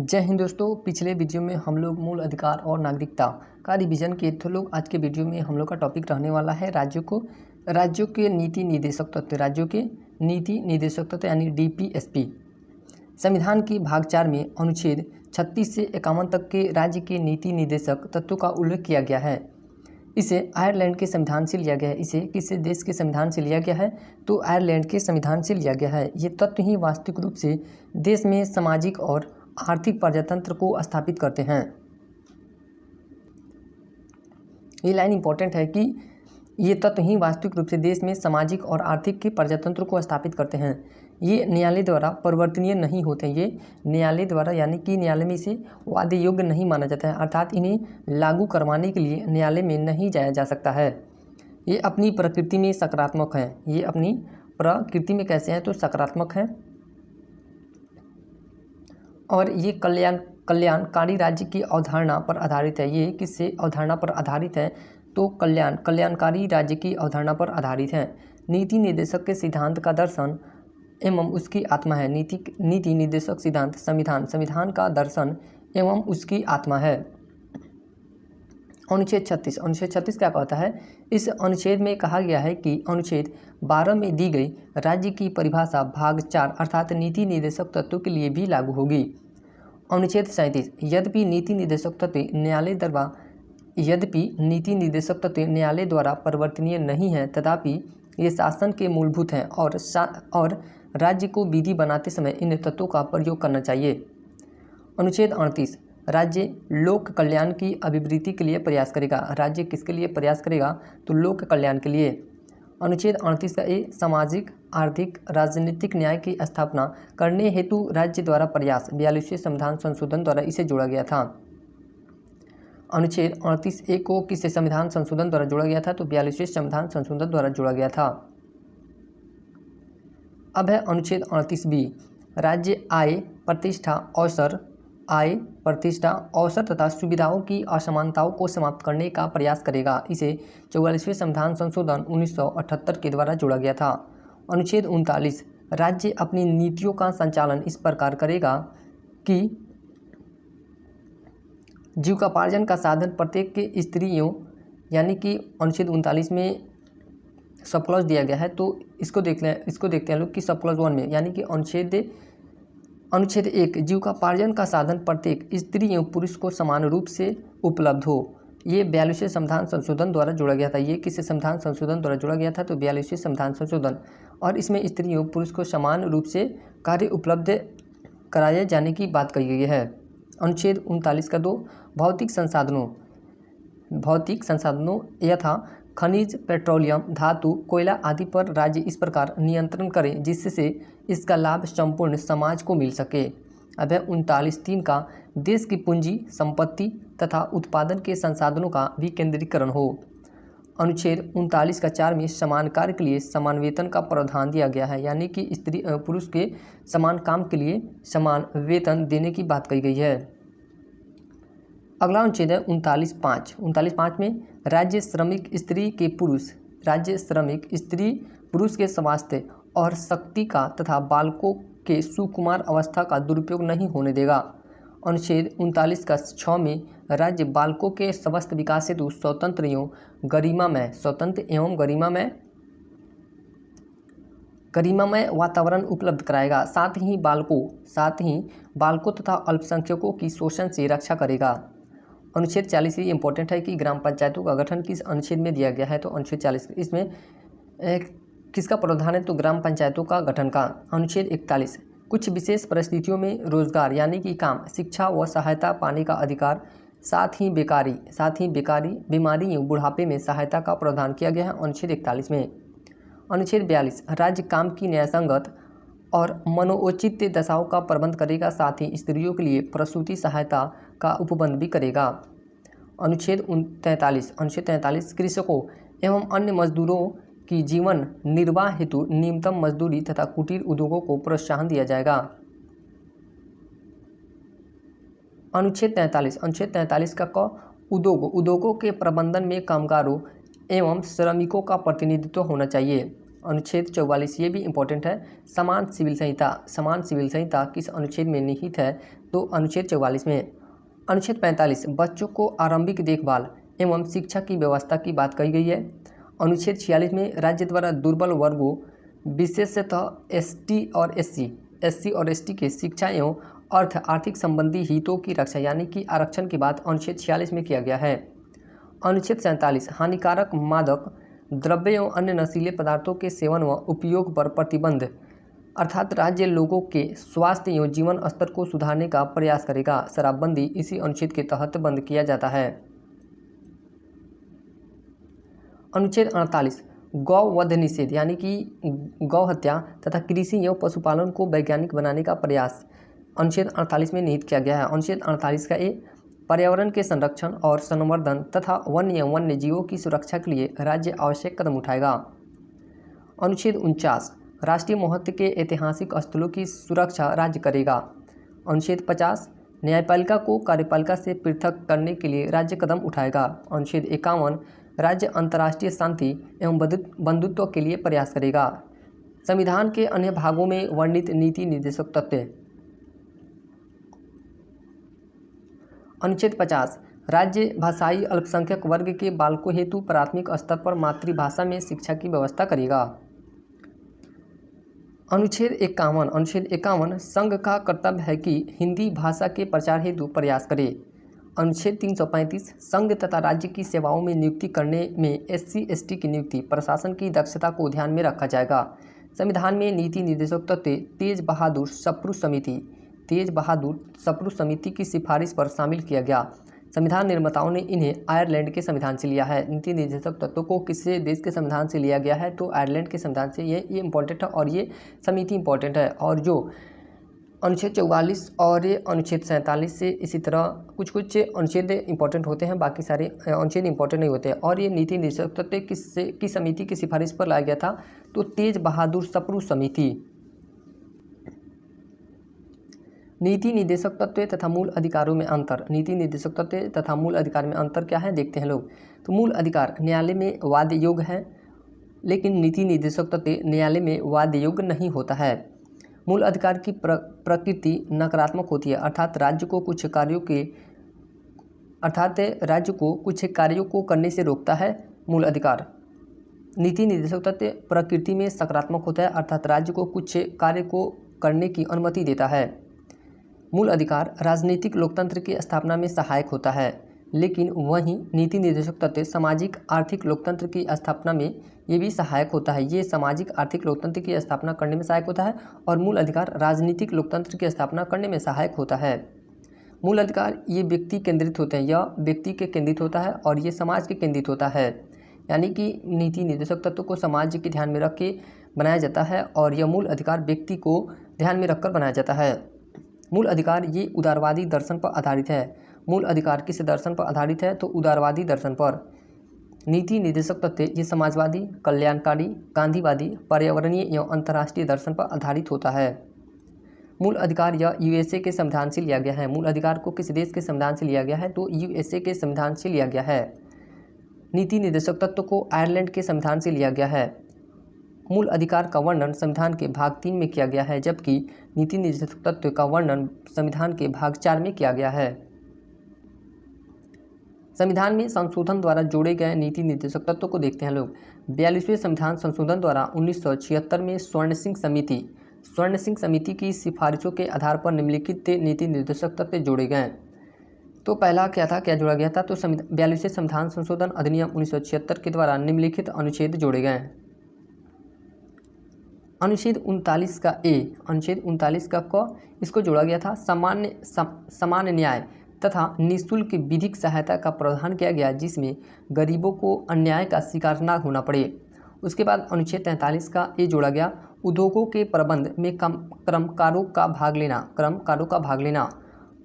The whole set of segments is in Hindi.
जय हिंद दोस्तों। पिछले वीडियो में हम लोग मूल अधिकार और नागरिकता का रिवीजन किए थे लोग। आज के वीडियो में हम लोग का टॉपिक रहने वाला है राज्यों के नीति निर्देशक तत्व। राज्यों के नीति निर्देशक तत्व यानी DPSP। संविधान की भाग 4 में अनुच्छेद 36 से 51 तक के राज्य के नीति निर्देशक तत्वों का उल्लेख किया गया है। इसे आयरलैंड के संविधान से लिया गया है। इसे किस देश के संविधान से लिया गया है? तो आयरलैंड के संविधान से लिया गया है। ये तत्व ही वास्तविक रूप से देश में सामाजिक और आर्थिक प्रजातंत्र को स्थापित करते हैं। ये लाइन इंपॉर्टेंट है कि ये तत्व ही वास्तविक रूप से देश में सामाजिक और आर्थिक के प्रजातंत्र को स्थापित करते हैं। ये न्यायालय द्वारा परिवर्तनीय नहीं होते। ये न्यायालय द्वारा यानी कि न्यायालय में इसे वाद योग्य नहीं माना जाता है, अर्थात इन्हें लागू करवाने के लिए न्यायालय में नहीं जाया जा सकता है। ये अपनी प्रकृति में सकारात्मक है। ये अपनी प्रकृति में कैसे हैं? तो सकारात्मक है। और ये कल्याणकारी राज्य की अवधारणा पर आधारित है। ये किससे अवधारणा पर आधारित है? तो कल्याणकारी राज्य की अवधारणा पर आधारित है। नीति निर्देशक के सिद्धांत का दर्शन एवं उसकी आत्मा है। नीति निर्देशक सिद्धांत संविधान का दर्शन एवं उसकी आत्मा है। अनुच्छेद 36 क्या कहता है? इस अनुच्छेद में कहा गया है कि अनुच्छेद 12 में दी गई राज्य की परिभाषा भाग 4 अर्थात नीति निर्देशक तत्वों के लिए भी लागू होगी। अनुच्छेद 37 यद्यपि नीति निर्देशक तत्व न्यायालय द्वारा परिवर्तनीय नहीं है, तथापि ये शासन के मूलभूत हैं और राज्य को विधि बनाते समय इन तत्वों का प्रयोग करना चाहिए। अनुच्छेद 38 राज्य लोक कल्याण की अभिवृद्धि के लिए प्रयास करेगा। राज्य किसके लिए प्रयास करेगा? तो लोक कल्याण के लिए। अनुच्छेद 38 का ए सामाजिक आर्थिक राजनीतिक न्याय की स्थापना करने हेतु राज्य द्वारा प्रयास 42वें संविधान संशोधन द्वारा इसे जोड़ा गया था। अनुच्छेद 38A को किस संविधान संशोधन द्वारा जोड़ा गया था? तो 42वें संविधान संशोधन द्वारा जोड़ा गया था। अब है अनुच्छेद 38B राज्य आय प्रतिष्ठा अवसर तथा सुविधाओं की असमानताओं को समाप्त करने का प्रयास करेगा। इसे 44वें संविधान संशोधन 1978 के द्वारा जोड़ा गया था। अनुच्छेद 39 राज्य अपनी नीतियों का संचालन इस प्रकार करेगा कि जीविकोपार्जन का साधन प्रत्येक के स्त्रियों यानी कि अनुच्छेद 39 में सब क्लॉज दिया गया है, तो इसको देखते हैं लोग कि सब क्लॉज 1 में यानी कि अनुच्छेद 1 जीविकोपार्जन का साधन प्रत्येक स्त्री एवं पुरुष को समान रूप से उपलब्ध हो। ये 42वें संविधान संशोधन द्वारा जोड़ा गया था। ये किस संविधान संशोधन द्वारा जोड़ा गया था? तो 42वें संविधान संशोधन। और इसमें स्त्री एवं पुरुष को समान रूप से कार्य उपलब्ध कराए जाने की बात कही गई है। अनुच्छेद 39 का 2 भौतिक संसाधनों यथा खनिज, पेट्रोलियम, धातु, कोयला आदि पर राज्य इस प्रकार नियंत्रण करें जिससे इसका लाभ संपूर्ण समाज को मिल सके। अब है 39(3) का देश की पूंजी, संपत्ति तथा उत्पादन के संसाधनों का विकेंद्रीकरण हो। अनुच्छेद 39 का 4 में समान कार्य के लिए समान वेतन का प्रावधान दिया गया है, यानी कि स्त्री पुरुष के समान काम के लिए समान वेतन देने की बात कही गई है। अगला अनुच्छेद है 39(5) में राज्य श्रमिक स्त्री पुरुष के स्वास्थ्य और शक्ति का तथा बालकों के सुकुमार अवस्था का दुरुपयोग नहीं होने देगा। अनुच्छेद 39 का 6 में राज्य बालकों के स्वस्थ विकास हेतु स्वतंत्र एवं गरिमामय वातावरण उपलब्ध कराएगा। साथ ही बालकों तथा अल्पसंख्यकों की शोषण से रक्षा करेगा। अनुच्छेद 40 ये इंपॉर्टेंट है कि ग्राम पंचायतों का गठन किस अनुच्छेद में दिया गया है? तो अनुच्छेद 40 इसमें किसका प्रावधान है? तो ग्राम पंचायतों का गठन का। अनुच्छेद 41 कुछ विशेष परिस्थितियों में रोजगार यानी कि काम, शिक्षा व सहायता पाने का अधिकार, साथ ही बेकारी, बीमारी एवं बुढ़ापे में सहायता का प्रावधान किया गया है अनुच्छेद 41 में। अनुच्छेद 42 राज्य काम की न्यायसंगत और मनोचित दशाओं का प्रबंध करेगा, साथ ही स्त्रियों के लिए प्रसूति सहायता का उपबंध भी करेगा। अनुच्छेद 43 कृषकों एवं अन्य मजदूरों की जीवन निर्वाह हेतु न्यूनतम मजदूरी तथा कुटीर उद्योगों को प्रोत्साहन दिया जाएगा। अनुच्छेद 43 का क उद्योगों के प्रबंधन में कामगारों एवं श्रमिकों का प्रतिनिधित्व होना चाहिए। अनुच्छेद 44 ये भी इम्पोर्टेंट है। समान सिविल संहिता किस अनुच्छेद में निहित है? तो अनुच्छेद 44 में। अनुच्छेद 45 बच्चों को आरंभिक देखभाल एवं शिक्षा की व्यवस्था की बात कही गई है। अनुच्छेद 46 में राज्य द्वारा दुर्बल वर्गों विशेषतः एससी और एसटी के शिक्षा एवं आर्थिक संबंधी हितों की रक्षा यानी कि आरक्षण की बात अनुच्छेद 46 में किया गया है। अनुच्छेद 47 हानिकारक मादक द्रव्य एवं अन्य नशीले पदार्थों के सेवन व उपयोग पर प्रतिबंध अर्थात राज्य लोगों के स्वास्थ्य एवं जीवन स्तर को सुधारने का प्रयास करेगा। शराबबंदी इसी अनुच्छेद के तहत बंद किया जाता है। अनुच्छेद 48 गौ वध निषेध यानी कि गौ हत्या तथा कृषि एवं पशुपालन को वैज्ञानिक बनाने का प्रयास अनुच्छेद 48 में निहित किया गया है। अनुच्छेद 48 का पर्यावरण के संरक्षण और संवर्धन तथा वन्य जीवों की सुरक्षा के लिए राज्य आवश्यक कदम उठाएगा। अनुच्छेद 49 राष्ट्रीय महत्व के ऐतिहासिक स्थलों की सुरक्षा राज्य करेगा। अनुच्छेद 50 न्यायपालिका को कार्यपालिका से पृथक करने के लिए राज्य कदम उठाएगा। अनुच्छेद 51 राज्य अंतर्राष्ट्रीय शांति एवं बंधुत्व के लिए प्रयास करेगा। संविधान के अन्य भागों में वर्णित नीति निर्देशक तत्व। अनुच्छेद 50 राज्य भाषाई अल्पसंख्यक वर्ग के बालकों हेतु प्राथमिक स्तर पर मातृभाषा में शिक्षा की व्यवस्था करेगा। अनुच्छेद 51 संघ का कर्तव्य है कि हिंदी भाषा के प्रचार हेतु प्रयास करे। अनुच्छेद 335 संघ तथा राज्य की सेवाओं में नियुक्ति करने में एससी एसटी की नियुक्ति प्रशासन की दक्षता को ध्यान में रखा जाएगा। संविधान में नीति निर्देशक तत्व तेज बहादुर सप्रू समिति की सिफारिश पर शामिल किया गया। संविधान निर्माताओं ने इन्हें आयरलैंड के संविधान से लिया है। नीति निर्देशक तत्वों को किसी देश के संविधान से लिया गया है तो आयरलैंड के संविधान से। ये इंपॉर्टेंट है और ये समिति इंपॉर्टेंट है। और जो अनुच्छेद 44 और अनुच्छेद 47 से इसी तरह कुछ अनुच्छेद इंपॉर्टेंट होते हैं, बाकी सारे अनुच्छेद इंपॉर्टेंट नहीं होते। और ये नीति निर्देशक तत्व की समिति की सिफारिश पर लाया गया था तो तेज बहादुर सप्रू समिति। नीति निर्देशक तत्व तथा मूल अधिकारों में अंतर। नीति निर्देशक तत्व तथा मूल अधिकार में अंतर क्या है देखते हैं लोग। तो मूल अधिकार न्यायालय में वाद योग्य है, लेकिन नीति निर्देशक तत्व न्यायालय में वाद योग्य नहीं होता है। मूल अधिकार की प्रकृति नकारात्मक होती है, अर्थात राज्य को कुछ कार्यों को करने से रोकता है मूल अधिकार। नीति निर्देशक तत्व प्रकृति में सकारात्मक होता है, अर्थात राज्य को कुछ कार्य को करने की अनुमति देता है। मूल अधिकार राजनीतिक लोकतंत्र की स्थापना में सहायक होता है, लेकिन वहीं नीति निर्देशक तत्व सामाजिक आर्थिक लोकतंत्र की स्थापना में ये भी सहायक होता है। ये सामाजिक आर्थिक लोकतंत्र की स्थापना करने में सहायक होता है और मूल अधिकार राजनीतिक लोकतंत्र की स्थापना करने में सहायक होता है। मूल अधिकार ये व्यक्ति केंद्रित होते हैं, यह व्यक्ति के केंद्रित होता है और ये समाज के केंद्रित होता है। यानी कि नीति निर्देशक तत्व को समाज के ध्यान में रख के बनाया जाता है और यह मूल अधिकार व्यक्ति को ध्यान में रखकर बनाया जाता है। मूल अधिकार ये उदारवादी दर्शन पर आधारित है। मूल अधिकार किस दर्शन पर आधारित है तो उदारवादी दर्शन पर। नीति निर्देशक तत्व ये समाजवादी, कल्याणकारी, गांधीवादी, पर्यावरणीय एवं अंतर्राष्ट्रीय दर्शन पर आधारित होता है। मूल अधिकार यह यूएसए के संविधान से लिया गया है। मूल अधिकार को किस देश के संविधान से लिया गया है तो यूएसए के संविधान से लिया गया है। नीति निर्देशक तत्व को आयरलैंड के संविधान से लिया गया है। मूल अधिकार का वर्णन संविधान के भाग 3 में किया गया है, जबकि नीति निर्देशक तत्व का वर्णन संविधान के भाग 4 में किया गया है। संविधान में संशोधन द्वारा जोड़े गए नीति निर्देशक तत्व को देखते हैं लोग। 42वें संविधान संशोधन द्वारा 1976 में स्वर्ण सिंह समिति की सिफारिशों के आधार पर निम्नलिखित नीति निर्देशक तत्व जोड़े गए। तो पहला क्या जोड़ा गया था तो 42वें संविधान संशोधन अधिनियम 1976 के द्वारा निम्नलिखित अनुच्छेद जोड़े गए। अनुच्छेद 39 का अनुच्छेद 39 का इसको जोड़ा गया था। सामान्य न्याय तथा निःशुल्क विधिक सहायता का प्रावधान किया गया, जिसमें गरीबों को अन्याय का शिकार न होना पड़े। उसके बाद अनुच्छेद 43 का जोड़ा गया। उद्योगों के प्रबंध में कर्मकारों का भाग लेना।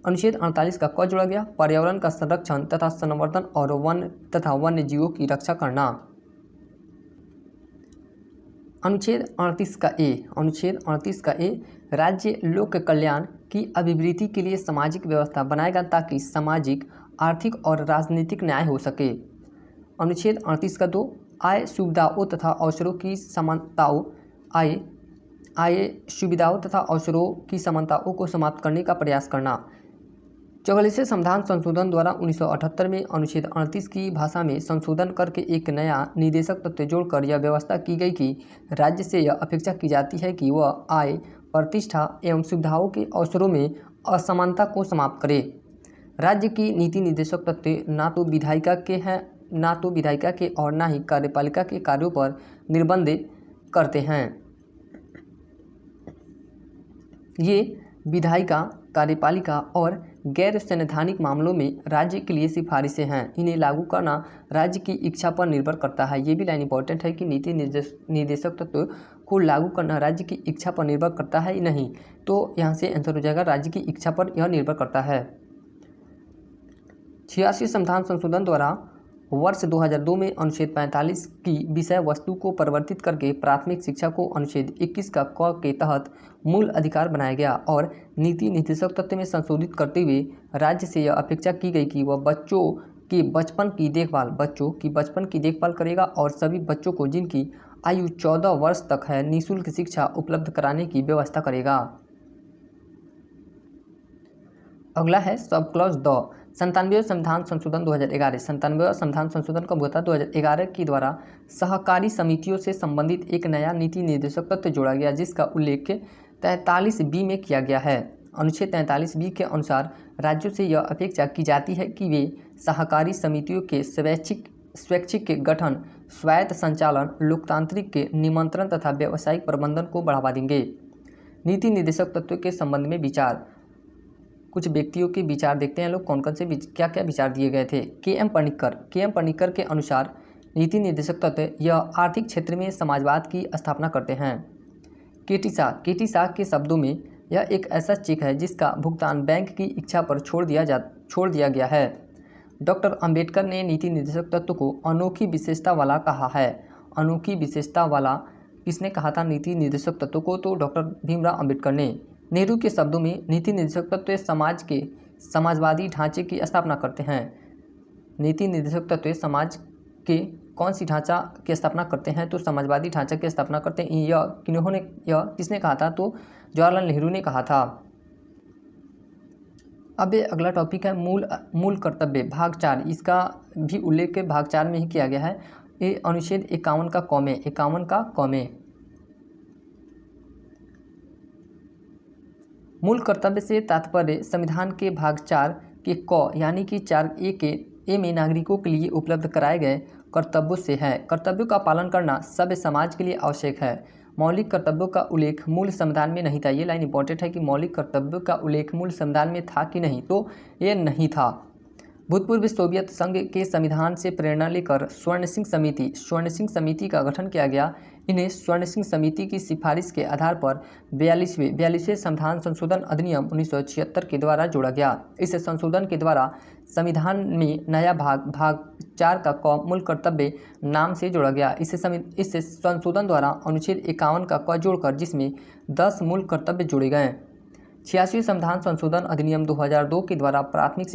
अनुच्छेद 48 का जोड़ा गया। पर्यावरण का संरक्षण तथा संवर्धन और वन्य जीवों की रक्षा करना। अनुच्छेद 38 का राज्य लोक कल्याण की अभिवृद्धि के लिए सामाजिक व्यवस्था बनाएगा ताकि सामाजिक, आर्थिक और राजनीतिक न्याय हो सके। अनुच्छेद 38 का 2 आय सुविधाओं तथा अवसरों की समानताओं को समाप्त करने का प्रयास करना। 44वें संविधान संशोधन द्वारा 1978 में अनुच्छेद 38 की भाषा में संशोधन करके एक नया निदेशक तत्व जोड़कर यह व्यवस्था की गई कि राज्य से यह अपेक्षा की जाती है कि वह आय, प्रतिष्ठा एवं सुविधाओं के अवसरों में असमानता को समाप्त करे। राज्य की नीति निदेशक तत्व ना तो विधायिका के और ना ही कार्यपालिका के कार्यों पर निर्बंध करते हैं। ये विधायिका, कार्यपालिका और गैर संवैधानिक मामलों में राज्य के लिए सिफारिशें हैं। इन्हें लागू करना राज्य की इच्छा पर निर्भर करता है। ये भी लाइन इंपॉर्टेंट है कि नीति निदेशक तत्व को लागू करना राज्य की इच्छा पर निर्भर करता है या नहीं। तो यहाँ से आंसर हो जाएगा राज्य की इच्छा पर यह निर्भर करता है। 86 संविधान संशोधन द्वारा वर्ष 2002 में अनुच्छेद 45 की विषय वस्तु को परिवर्तित करके प्राथमिक शिक्षा को अनुच्छेद 21 का क के तहत मूल अधिकार बनाया गया और नीति निदेशक तत्व में संशोधित करते हुए राज्य से यह अपेक्षा की गई कि वह बच्चों की बचपन की देखभाल करेगा और सभी बच्चों को जिनकी आयु 14 वर्ष तक है निःशुल्क शिक्षा उपलब्ध कराने की व्यवस्था करेगा। अगला है सब क्लॉज द 97वें संविधान संशोधन 2011। 97वें संविधान संशोधन कब हुआ था? 2011 के द्वारा सहकारी समितियों से संबंधित एक नया नीति निर्देशक तत्व जोड़ा गया जिसका उल्लेख 43B में किया गया है। अनुच्छेद 43B के अनुसार राज्यों से यह अपेक्षा की जाती है कि वे सहकारी समितियों के स्वैच्छिक के गठन, स्वायत्त संचालन, लोकतांत्रिक के निमंत्रण तथा व्यावसायिक प्रबंधन को बढ़ावा देंगे। नीति निर्देशक तत्व के संबंध में विचार, कुछ व्यक्तियों के विचार देखते हैं लोग कौन कौन से क्या क्या विचार दिए गए थे। के.एम. पनिक्कर के अनुसार नीति निर्देशक तत्व यह आर्थिक क्षेत्र में समाजवाद की स्थापना करते हैं। के.टी. शाह के शब्दों में यह एक ऐसा चेक है जिसका भुगतान बैंक की इच्छा पर छोड़ दिया गया है। डॉक्टर अंबेडकर ने नीति निर्देशक तत्व को अनोखी विशेषता वाला कहा है। अनोखी विशेषता वाला किसने कहा था नीति निर्देशक तत्व को? तो डॉक्टर भीमराव अंबेडकर ने। नेहरू के शब्दों में नीति निर्देशक तत्व समाजवादी ढांचे की स्थापना करते हैं। नीति निर्देशक तत्व समाज के कौन सी ढांचा की स्थापना करते हैं? तो समाजवादी ढांचा की स्थापना करते हैं। यह किसने कहा था? तो जवाहरलाल नेहरू ने कहा था। अब ये अगला टॉपिक है मूल कर्तव्य भाग 4। इसका भी उल्लेख भाग 4 में ही किया गया है। ये अनुच्छेद 51 का क में मूल कर्तव्य से तात्पर्य संविधान के भाग 4 के क यानी कि 4A के ए में नागरिकों के लिए उपलब्ध कराए गए कर्तव्यों से है। कर्तव्यों का पालन करना सभ्य समाज के लिए आवश्यक है। मौलिक कर्तव्यों का उल्लेख मूल संविधान में नहीं था। ये लाइन इंपॉर्टेंट है कि मौलिक कर्तव्यों का उल्लेख मूल संविधान में था कि नहीं? तो ये नहीं था। भूतपूर्व सोवियत संघ के संविधान से प्रेरणा लेकर स्वर्ण सिंह समिति का गठन किया गया। इन्हें स्वर्ण सिंह समिति की सिफारिश के आधार पर 42वें संविधान संशोधन अधिनियम 1976 के द्वारा जोड़ा गया। इस संशोधन के द्वारा संविधान में नया भाग 4 का क मूल कर्तव्य नाम से जोड़ा गया। इस संशोधन द्वारा अनुच्छेद 51 का क जोड़कर जिसमें 10 मूल कर्तव्य जोड़े गए। 86वें संविधान संशोधन अधिनियम 2002 के द्वारा प्राथमिक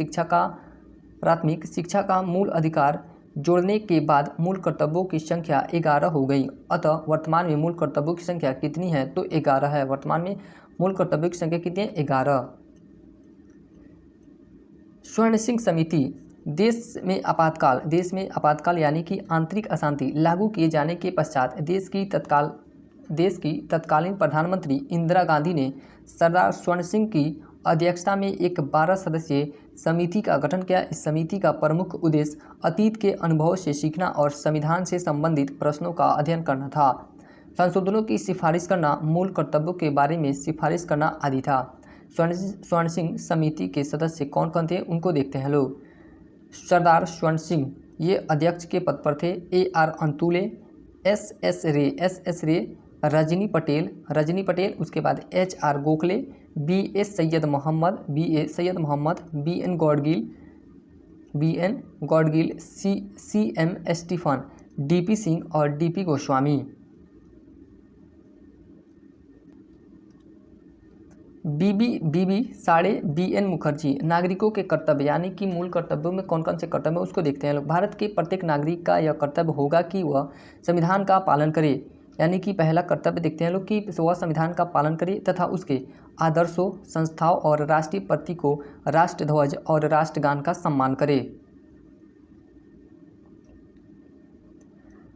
शिक्षा का मूल अधिकार जोड़ने के बाद मूल कर्तव्यों की संख्या 11 हो गई। अतः वर्तमान में मूल कर्तव्यों की संख्या कितनी है? तो 11 है। वर्तमान में मूल कर्तव्यों की संख्या कितनी है? 11। स्वर्ण सिंह समिति देश में आपातकाल यानी कि आंतरिक अशांति लागू किए जाने के पश्चात देश की तत्कालीन प्रधानमंत्री इंदिरा गांधी ने सरदार स्वर्ण सिंह की अध्यक्षता में एक 12 सदस्यीय समिति का गठन किया। इस समिति का प्रमुख उद्देश्य अतीत के अनुभवों से सीखना और संविधान से संबंधित प्रश्नों का अध्ययन करना था। संशोधनों की सिफारिश करना, मूल कर्तव्यों के बारे में सिफारिश करना आदि था। स्वर्ण सिंह समिति के सदस्य कौन कौन थे उनको देखते हैं लोग। सरदार स्वर्ण सिंह ये अध्यक्ष के पद पर थे। A.R. अंतुले, S.S. रे, रजनी पटेल, उसके बाद H.R. Gokhale, B.A. Syed Mohammad, B.N. Gadgil, C.M. Stephen, D.P. Singh और D.P. गोस्वामी। बीबी साड़े, B.N. मुखर्जी। नागरिकों के कर्तव्य यानी कि मूल कर्तव्यों में कौन कौन से कर्तव्य उसको देखते हैं लोग। भारत के प्रत्येक नागरिक का यह कर्तव्य होगा कि वह संविधान का पालन करे यानी कि पहला कर्तव्य देखते हैं लोग कि वह संविधान का पालन करे तथा उसके आदर्शों, संस्थाओं और राष्ट्रीय प्रतीकों, राष्ट्रध्वज और राष्ट्रगान का सम्मान करे।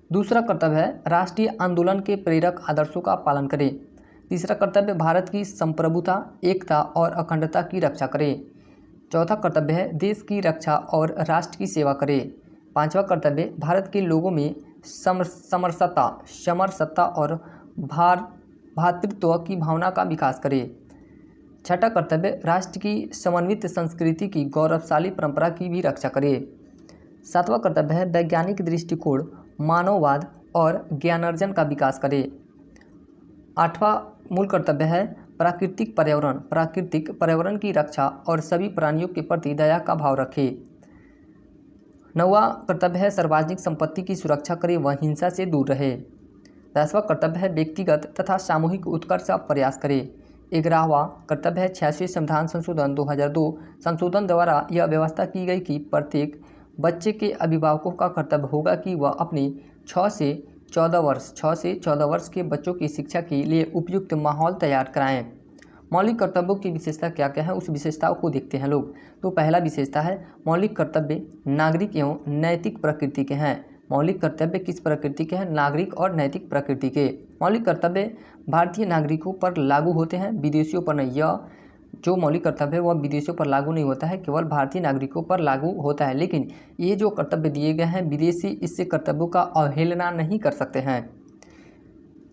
दूसरा कर्तव्य है राष्ट्रीय आंदोलन के प्रेरक आदर्शों का पालन करे। तीसरा कर्तव्य भारत की संप्रभुता, एकता और अखंडता की रक्षा करे। चौथा कर्तव्य है देश की रक्षा और राष्ट्र की सेवा करे। पांचवा कर्तव्य भारत के लोगों में समरसता और भ्रातृत्व की भावना का विकास करे। छठा कर्तव्य राष्ट्र की समन्वित संस्कृति की गौरवशाली परंपरा की भी रक्षा करे। सातवां कर्तव्य है वैज्ञानिक दृष्टिकोण, मानववाद और ज्ञानार्जन का विकास करे। आठवां मूल कर्तव्य है प्राकृतिक पर्यावरण की रक्षा और सभी प्राणियों के प्रति दया का भाव रखे। नौवां कर्तव्य है सार्वजनिक संपत्ति की सुरक्षा करे व हिंसा से दूर रहे। 10वां कर्तव्य है व्यक्तिगत तथा सामूहिक उत्कर्ष का प्रयास करे। 11वां कर्तव्य है 86वें संविधान संशोधन 2002 संशोधन द्वारा यह व्यवस्था की गई कि प्रत्येक बच्चे के अभिभावकों का कर्तव्य होगा कि वह अपने 6 से 14 वर्ष के बच्चों की शिक्षा के लिए उपयुक्त माहौल तैयार कराएं। मौलिक कर्तव्यों की विशेषता क्या क्या है, उस विशेषताओं को देखते हैं लोग। तो पहला विशेषता है मौलिक कर्तव्य नागरिक एवं नैतिक प्रकृति के हैं। मौलिक कर्तव्य किस प्रकृति के हैं? नागरिक और नैतिक प्रकृति के। मौलिक कर्तव्य भारतीय नागरिकों पर लागू होते हैं, विदेशियों पर नहीं। यह जो मौलिक कर्तव्य है वह विदेशियों पर लागू नहीं होता है, केवल भारतीय नागरिकों पर लागू होता है। लेकिन ये जो कर्तव्य दिए गए हैं विदेशी इससे कर्तव्यों का अवहेलना नहीं कर सकते हैं।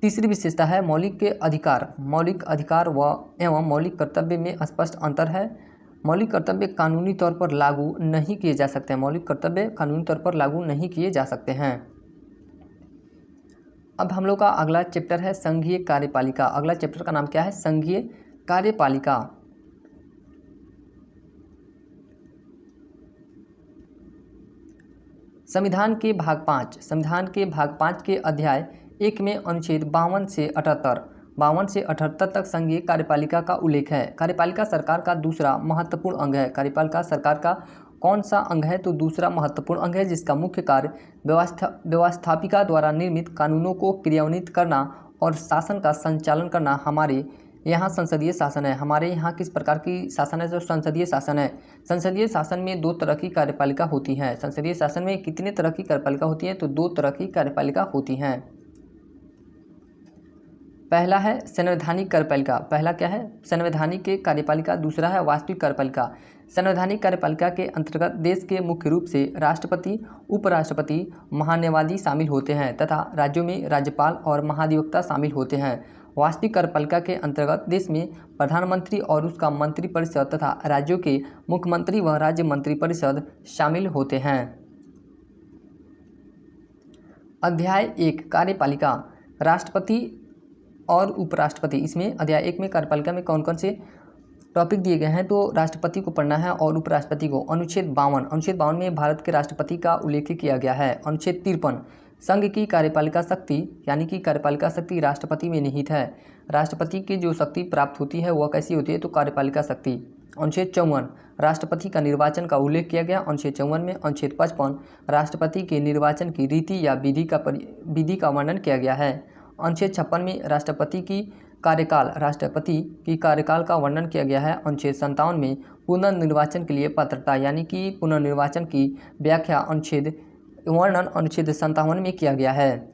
तीसरी विशेषता है मौलिक अधिकार व एवं मौलिक कर्तव्य में स्पष्ट अंतर है। मौलिक कर्तव्य कानूनी तौर पर लागू नहीं किए जा सकते हैं। मौलिक कर्तव्य कानूनी तौर पर लागू नहीं किए जा सकते हैं। अब हम लोग का अगला चैप्टर है संघीय कार्यपालिका। अगला चैप्टर का नाम क्या है? संघीय कार्यपालिका। संविधान के भाग 5 के अध्याय 1 में अनुच्छेद 52 से 78 तक संघीय कार्यपालिका का उल्लेख है। कार्यपालिका सरकार का दूसरा महत्वपूर्ण अंग है। कार्यपालिका सरकार का कौन सा अंग है? तो दूसरा महत्वपूर्ण अंग है, जिसका मुख्य कार्य व्यवस्थापिका द्वारा निर्मित कानूनों को क्रियान्वित करना और शासन का संचालन करना। हमारे यहाँ संसदीय शासन है। हमारे यहाँ किस प्रकार की शासन है? जो संसदीय शासन है। संसदीय शासन में 2 तरह की कार्यपालिका होती है। संसदीय शासन में कितने तरह की कार्यपालिका होती है? तो 2 तरह की कार्यपालिका होती हैं। पहला है संवैधानिक कार्यपालिका। पहला क्या है? संवैधानिक कार्यपालिका। दूसरा है वास्तविक कार्यपालिका। संवैधानिक कार्यपालिका के अंतर्गत देश के मुख्य रूप से राष्ट्रपति, उपराष्ट्रपति, महान्यायवादी शामिल होते हैं तथा राज्यों में राज्यपाल और महाधिवक्ता शामिल होते हैं। वास्तविक कार्यपालिका के अंतर्गत देश में प्रधानमंत्री और उसका मंत्रिपरिषद तथा राज्यों के मुख्यमंत्री व राज्य मंत्रिपरिषद शामिल होते हैं। अध्याय 1 कार्यपालिका। राष्ट्रपति और उपराष्ट्रपति। इसमें अध्याय 1 में कार्यपालिका में कौन कौन से टॉपिक दिए गए हैं? तो राष्ट्रपति को पढ़ना है और उपराष्ट्रपति को। अनुच्छेद 52 में भारत के राष्ट्रपति का उल्लेख किया गया है। अनुच्छेद 53 संघ की कार्यपालिका शक्ति, यानी कि कार्यपालिका शक्ति राष्ट्रपति में निहित है। राष्ट्रपति की जो शक्ति प्राप्त होती है वह कैसी होती है? तो कार्यपालिका शक्ति। अनुच्छेद 54 राष्ट्रपति का निर्वाचन का उल्लेख किया गया अनुच्छेद 54 में। अनुच्छेद 55 राष्ट्रपति के निर्वाचन की रीति या विधि का वर्णन किया गया है। अनुच्छेद 56 में राष्ट्रपति की कार्यकाल का वर्णन किया गया है। अनुच्छेद 57 में पुनर्निर्वाचन के लिए पात्रता, यानी कि पुनर्निर्वाचन की व्याख्या अनुच्छेद 57 में किया गया है।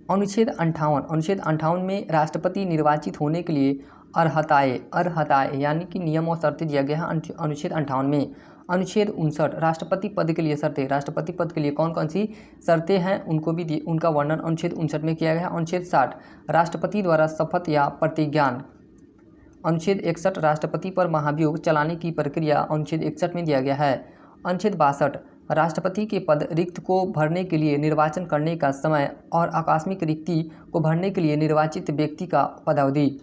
अनुच्छेद 58 में राष्ट्रपति निर्वाचित होने के लिए अर्हताएं यानी कि नियम और शर्तें दिया गया है अनुच्छेद 58 में। अनुच्छेद 59 राष्ट्रपति पद के लिए शर्तें। राष्ट्रपति पद के लिए कौन कौन सी शर्तें हैं उनको भी उनका वर्णन अनुच्छेद 59 में किया गया है। अनुच्छेद 60 राष्ट्रपति द्वारा शपथ या प्रतिज्ञान। अनुच्छेद 61 राष्ट्रपति पर महाभियोग चलाने की प्रक्रिया अनुच्छेद 61 में दिया गया है। अनुच्छेद 62 राष्ट्रपति के पद रिक्त को भरने के लिए निर्वाचन करने का समय और आकस्मिक रिक्ति को भरने के लिए निर्वाचित व्यक्ति का पदावधि।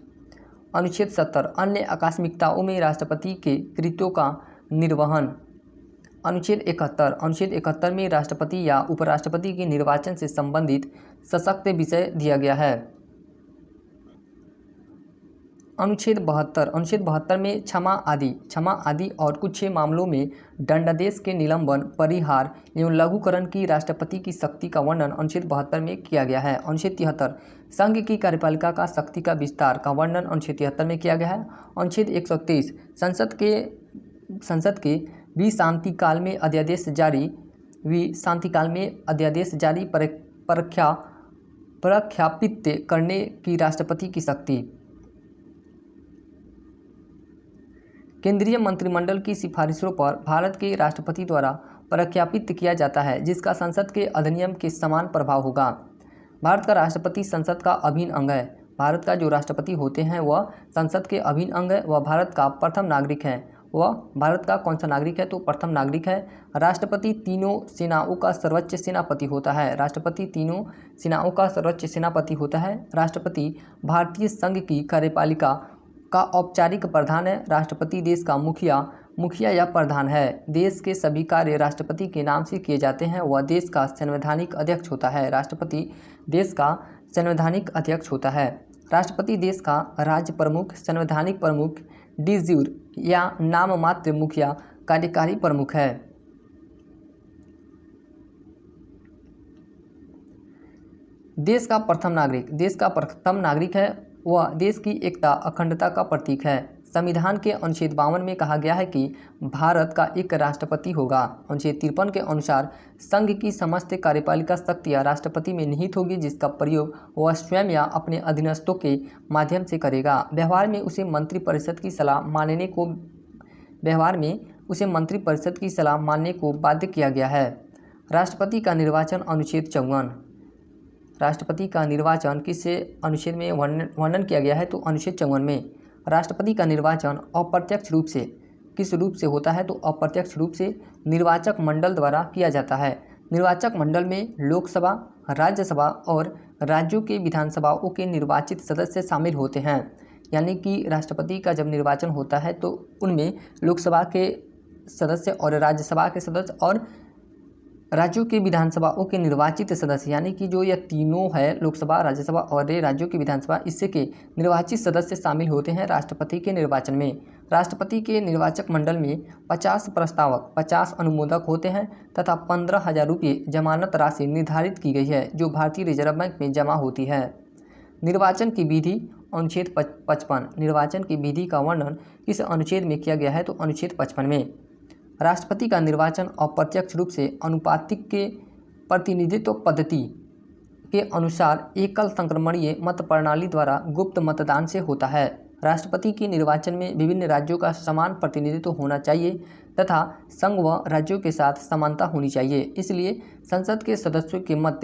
अनुच्छेद 70 अन्य आकस्मिकताओं में राष्ट्रपति के कृत्यों का निर्वहन। अनुच्छेद 71 में राष्ट्रपति या उपराष्ट्रपति के निर्वाचन से संबंधित सशक्त विषय दिया गया है। अनुच्छेद 72 में क्षमा आदि और कुछ मामलों में दंडादेश के निलंबन, परिहार एवं लघुकरण की राष्ट्रपति की शक्ति का वर्णन अनुच्छेद 72 में किया गया है। अनुच्छेद 73 संघ की कार्यपालिका का शक्ति का विस्तार का वर्णन अनुच्छेद 73 में किया गया है। अनुच्छेद 123 संसद के विशांतिकाल में अध्यादेश जारी प्रख्यापित करने की राष्ट्रपति की शक्ति। केंद्रीय मंत्रिमंडल की सिफारिशों पर भारत के राष्ट्रपति द्वारा प्रख्यापित किया जाता है, जिसका संसद के अधिनियम के समान प्रभाव होगा। भारत का राष्ट्रपति संसद का अभिन्न अंग है। भारत का जो राष्ट्रपति होते हैं वह संसद के अभिन्न अंग है। वह भारत का प्रथम नागरिक है। वह भारत का कौन सा नागरिक है? तो प्रथम नागरिक है। राष्ट्रपति तीनों सेनाओं का सर्वोच्च सेनापति होता है। राष्ट्रपति तीनों सेनाओं का सर्वोच्च सेनापति होता है। राष्ट्रपति भारतीय संघ की कार्यपालिका का औपचारिक प्रधान है। राष्ट्रपति देश का मुखिया या प्रधान है। देश के सभी कार्य राष्ट्रपति के नाम से किए जाते हैं। वह देश का संवैधानिक अध्यक्ष होता है। राष्ट्रपति देश का संवैधानिक अध्यक्ष होता है। राष्ट्रपति देश का राज्य प्रमुख, संवैधानिक प्रमुख, डी ज्यूर या नाम मात्र मुखिया, कार्यकारी प्रमुख है। देश का प्रथम नागरिक है। वह देश की एकता, अखंडता का प्रतीक है। संविधान के अनुच्छेद 52 में कहा गया है कि भारत का एक राष्ट्रपति होगा। अनुच्छेद 53 के अनुसार संघ की समस्त कार्यपालिका शक्तियाँ राष्ट्रपति में निहित होगी, जिसका प्रयोग वह स्वयं या अपने अधीनस्थों के माध्यम से करेगा। व्यवहार में उसे मंत्रिपरिषद की सलाह मानने को बाध्य किया गया है। राष्ट्रपति का निर्वाचन अनुच्छेद 54। राष्ट्रपति का निर्वाचन किस अनुच्छेद में वर्णन किया गया है? तो अनुच्छेद 54 में। राष्ट्रपति का निर्वाचन अप्रत्यक्ष रूप से किस रूप से होता है? तो अप्रत्यक्ष रूप से निर्वाचक मंडल द्वारा किया जाता है। निर्वाचक मंडल में लोकसभा, राज्यसभा और राज्यों के विधानसभाओं के निर्वाचित सदस्य शामिल होते हैं। यानी कि राष्ट्रपति का जब निर्वाचन होता है तो उनमें लोकसभा के सदस्य और राज्यसभा के सदस्य और राज्यों के विधानसभाओं के निर्वाचित सदस्य, यानी कि जो यह तीनों है, लोकसभा, राज्यसभा और राज्यों की विधानसभा, इससे के निर्वाचित सदस्य शामिल होते हैं राष्ट्रपति के निर्वाचन में। राष्ट्रपति के निर्वाचक मंडल में 50 प्रस्तावक, 50 अनुमोदक होते हैं तथा 15,000 रुपये जमानत राशि निर्धारित की गई है, जो भारतीय रिजर्व बैंक में जमा होती है। निर्वाचन की विधि अनुच्छेद 55। निर्वाचन की विधि का वर्णन किस अनुच्छेद में किया गया है? तो अनुच्छेद 55 में। राष्ट्रपति का निर्वाचन अप्रत्यक्ष रूप से अनुपातिक के प्रतिनिधित्व पद्धति के अनुसार एकल संक्रमणीय मत प्रणाली द्वारा गुप्त मतदान से होता है। राष्ट्रपति के निर्वाचन में विभिन्न राज्यों का समान प्रतिनिधित्व होना चाहिए तथा संघ व राज्यों के साथ समानता होनी चाहिए। इसलिए संसद के सदस्यों के मत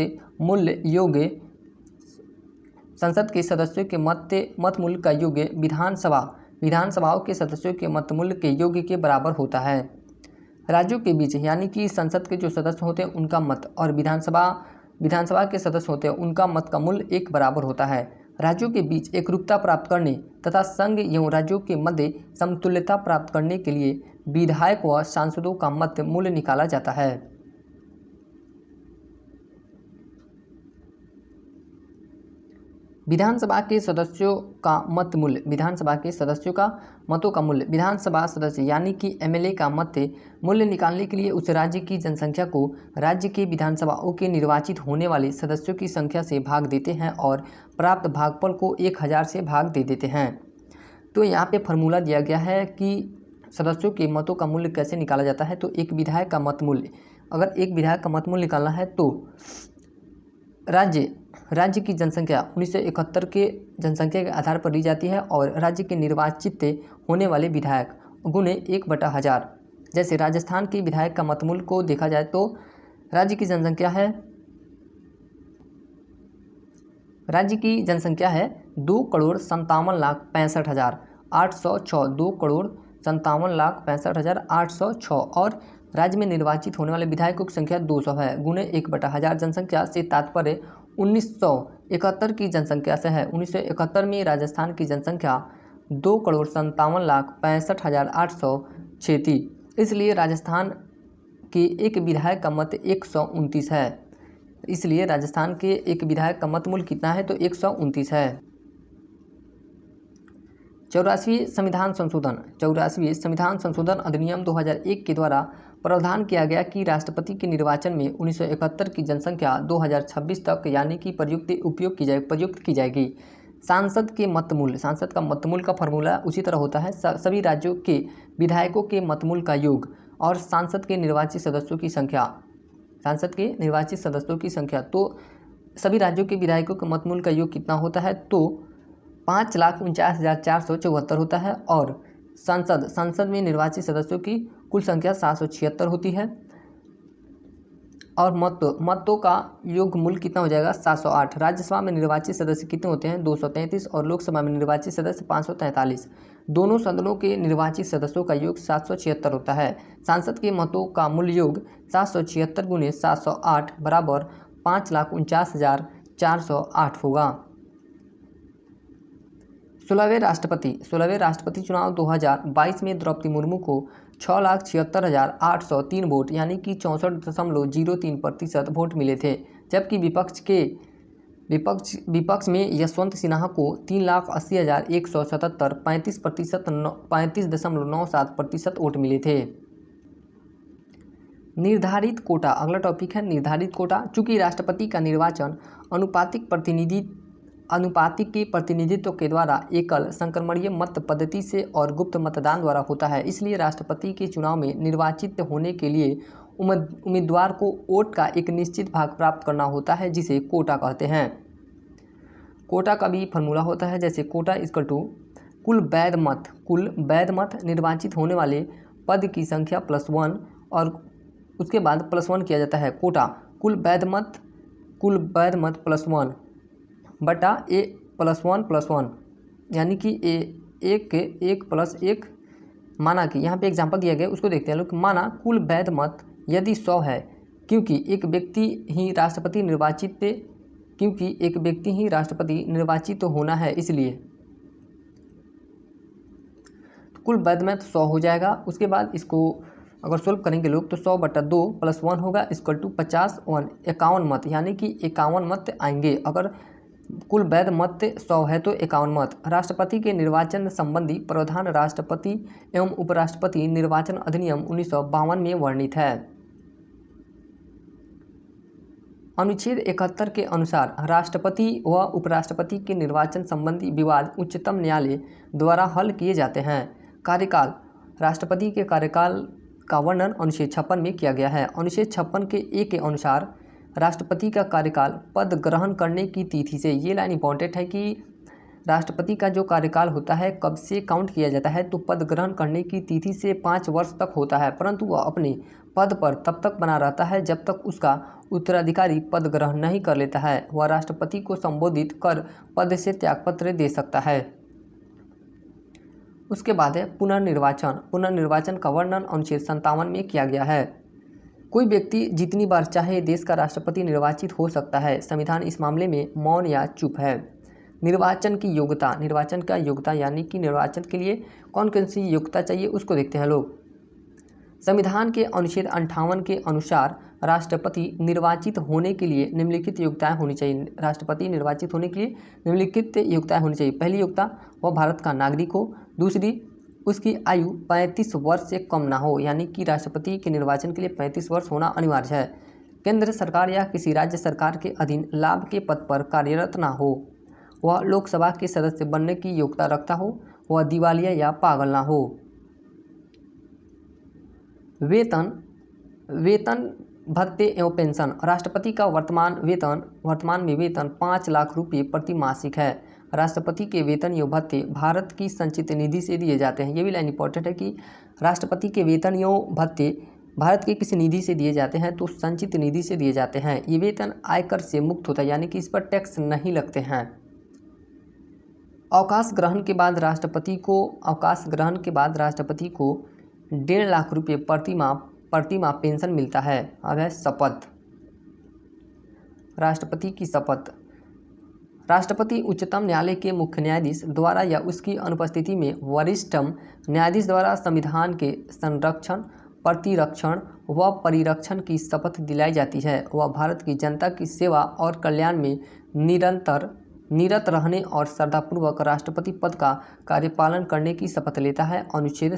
मूल्य का योग्य विधानसभाओं के सदस्यों के मत मूल्य के योग्य के बराबर होता है। राज्यों के बीच, यानी कि संसद के जो सदस्य होते हैं उनका मत और विधानसभा के सदस्य होते हैं उनका मत का मूल्य एक बराबर होता है। राज्यों के बीच एकरूपता प्राप्त करने तथा संघ एवं राज्यों के मध्य समतुल्यता प्राप्त करने के लिए विधायक व सांसदों का मत मूल्य निकाला जाता है। विधानसभा के सदस्यों का मत मूल्य, विधानसभा के सदस्यों का मतों का मूल्य, विधानसभा सदस्य यानी कि एमएलए का मत मूल्य निकालने के लिए उस राज्य की जनसंख्या को राज्य के विधानसभाओं के निर्वाचित होने वाले सदस्यों की संख्या से भाग देते हैं और प्राप्त भागफल को 1000 से भाग दे देते हैं। तो यहाँ पे फॉर्मूला दिया गया है कि सदस्यों के मतों का मूल्य कैसे निकाला जाता है। तो एक विधायक का मत मूल्य, अगर एक विधायक का मत मूल्य निकालना है तो राज्य की जनसंख्या 1971 के जनसंख्या के आधार पर ली जाती है और राज्य के निर्वाचित होने वाले विधायक गुणे 1/1000। जैसे राजस्थान के विधायक का मत मूल्य को देखा जाए तो राज्य की जनसंख्या है 2,57,65,806, 2,57,65,806 और राज्य में निर्वाचित होने वाले विधायकों की संख्या 200 है। गुणे 1/1000 जनसंख्या से तात्पर्य 1971 की जनसंख्या से है। 1971 में राजस्थान की जनसंख्या 2,57,65,806 थी। इसलिए राजस्थान के एक विधायक का मत 129 है। इसलिए राजस्थान के एक विधायक का मत मूल्य कितना है? तो 129 है। 84वें संविधान संशोधन अधिनियम 2001 के द्वारा प्रावधान किया गया कि राष्ट्रपति के निर्वाचन में 1971 की जनसंख्या 2026 तक यानी कि प्रयुक्त की जाएगी। सांसद का मतमूल का फॉर्मूला उसी तरह होता है, सभी राज्यों के विधायकों के मतमूल का योग और सांसद के निर्वाचित सदस्यों की संख्या। तो सभी राज्यों के विधायकों के मतमूल का योग कितना होता है, तो 5,49,474 होता है और संसद में निर्वाचित सदस्यों की कुल संख्या 776 होती है और मतों का योग मूल कितना हो जाएगा 708। राज्यसभा में निर्वाचित सदस्य कितने होते हैं 233 और लोकसभा में निर्वाचित सदस्य 543। दोनों सदनों के निर्वाचित सदस्यों का योग 776 होता है। सांसद के मतों का मूल योग 776 गुणे 708 बराबर 5,49,408 होगा। 16वें राष्ट्रपति चुनाव 2022 में द्रौपदी मुर्मू को 6,76,803 वोट यानी कि 64.03% वोट मिले थे, जबकि विपक्ष में यशवंत सिन्हा को 3,80,177 35.97% वोट मिले थे। निर्धारित कोटा, अगला टॉपिक है निर्धारित कोटा। चूंकि राष्ट्रपति का निर्वाचन अनुपातिक के प्रतिनिधित्व के द्वारा एकल संक्रमणीय मत पद्धति से और गुप्त मतदान द्वारा होता है, इसलिए राष्ट्रपति के चुनाव में निर्वाचित होने के लिए उम्मीदवार को वोट का एक निश्चित भाग प्राप्त करना होता है, जिसे कोटा कहते हैं। कोटा का भी फॉर्मूला होता है, जैसे कोटा इक्वल टू कुल वैध मत निर्वाचित होने वाले पद की संख्या +1 और उसके बाद +1 किया जाता है। कोटा कुल वैध मत +1 बटा A +1 यानी कि एक प्लस एक। माना कि यहाँ पे एग्जांपल दिया गया उसको देखते हैं लोग। माना कुल वैध मत यदि 100 है, क्योंकि एक व्यक्ति ही राष्ट्रपति निर्वाचित होना है, इसलिए कुल वैध मत 100 हो जाएगा। उसके बाद इसको अगर सोल्व करेंगे लोग तो 100/2 + 1 होगा इक्वल टू 50 और 51 मत यानी कि 51 मत आएंगे। अगर कुल वैध मत 100 है तो 51 मत। राष्ट्रपति के निर्वाचन संबंधी प्रावधान राष्ट्रपति एवं उपराष्ट्रपति निर्वाचन अधिनियम 1952 में वर्णित है। अनुच्छेद 71 के अनुसार राष्ट्रपति व उपराष्ट्रपति के निर्वाचन संबंधी विवाद उच्चतम न्यायालय द्वारा हल किए जाते हैं। कार्यकाल, राष्ट्रपति के कार्यकाल का वर्णन अनुच्छेद 56 में किया गया है। अनुच्छेद 56 के A के अनुसार राष्ट्रपति का कार्यकाल पद ग्रहण करने की तिथि से, ये लाइन इंपॉर्टेंट है कि राष्ट्रपति का जो कार्यकाल होता है कब से काउंट किया जाता है, तो पद ग्रहण करने की तिथि से 5 वर्ष तक होता है, परंतु वह अपने पद पर तब तक बना रहता है जब तक उसका उत्तराधिकारी पद ग्रहण नहीं कर लेता है। वह राष्ट्रपति को संबोधित कर पद से त्यागपत्र दे सकता है। उसके बाद है पुनर्निर्वाचन का वर्णन अनुच्छेद 57 में किया गया है। कोई व्यक्ति जितनी बार चाहे देश का राष्ट्रपति निर्वाचित हो सकता है। संविधान इस मामले में मौन या चुप है। निर्वाचन का योग्यता यानी कि निर्वाचन के लिए कौन कौन सी योग्यता चाहिए उसको देखते हैं लोग। संविधान के अनुच्छेद 58 के अनुसार राष्ट्रपति निर्वाचित होने के लिए निम्नलिखित योग्यताएं होनी चाहिए। राष्ट्रपति निर्वाचित होने के लिए निम्नलिखित योग्यताएं होनी चाहिए। पहली योग्यता, वह भारत का नागरिक हो। दूसरी, उसकी आयु 35 वर्ष से कम ना हो, यानी कि राष्ट्रपति के निर्वाचन के लिए 35 वर्ष होना अनिवार्य है। केंद्र सरकार या किसी राज्य सरकार के अधीन लाभ के पद पर कार्यरत ना हो। वह लोकसभा के सदस्य बनने की योग्यता रखता हो। वह दिवालिया या पागल ना हो। वेतन भत्ते एवं पेंशन, राष्ट्रपति का वर्तमान में वेतन 5 लाख रुपये प्रति मासिक है। राष्ट्रपति के वेतन एवं भत्ते भारत की संचित निधि से दिए जाते हैं। ये भी लाइन इंपॉर्टेंट है कि राष्ट्रपति के वेतन एवं भत्ते भारत के किसी निधि से दिए जाते हैं तो संचित निधि से दिए जाते हैं। ये वेतन आयकर से मुक्त होता है, यानी कि इस पर टैक्स नहीं लगते हैं। अवकाश ग्रहण के बाद राष्ट्रपति को 1.5 लाख रुपये प्रति माह पेंशन मिलता है। अब है शपथ, राष्ट्रपति की शपथ। राष्ट्रपति उच्चतम न्यायालय के मुख्य न्यायाधीश द्वारा या उसकी अनुपस्थिति में वरिष्ठतम न्यायाधीश द्वारा संविधान के संरक्षण, प्रतिरक्षण व परिरक्षण की शपथ दिलाई जाती है। वह भारत की जनता की सेवा और कल्याण में निरत रहने और श्रद्धापूर्वक राष्ट्रपति पद का कार्यपालन करने की शपथ लेता है। अनुच्छेद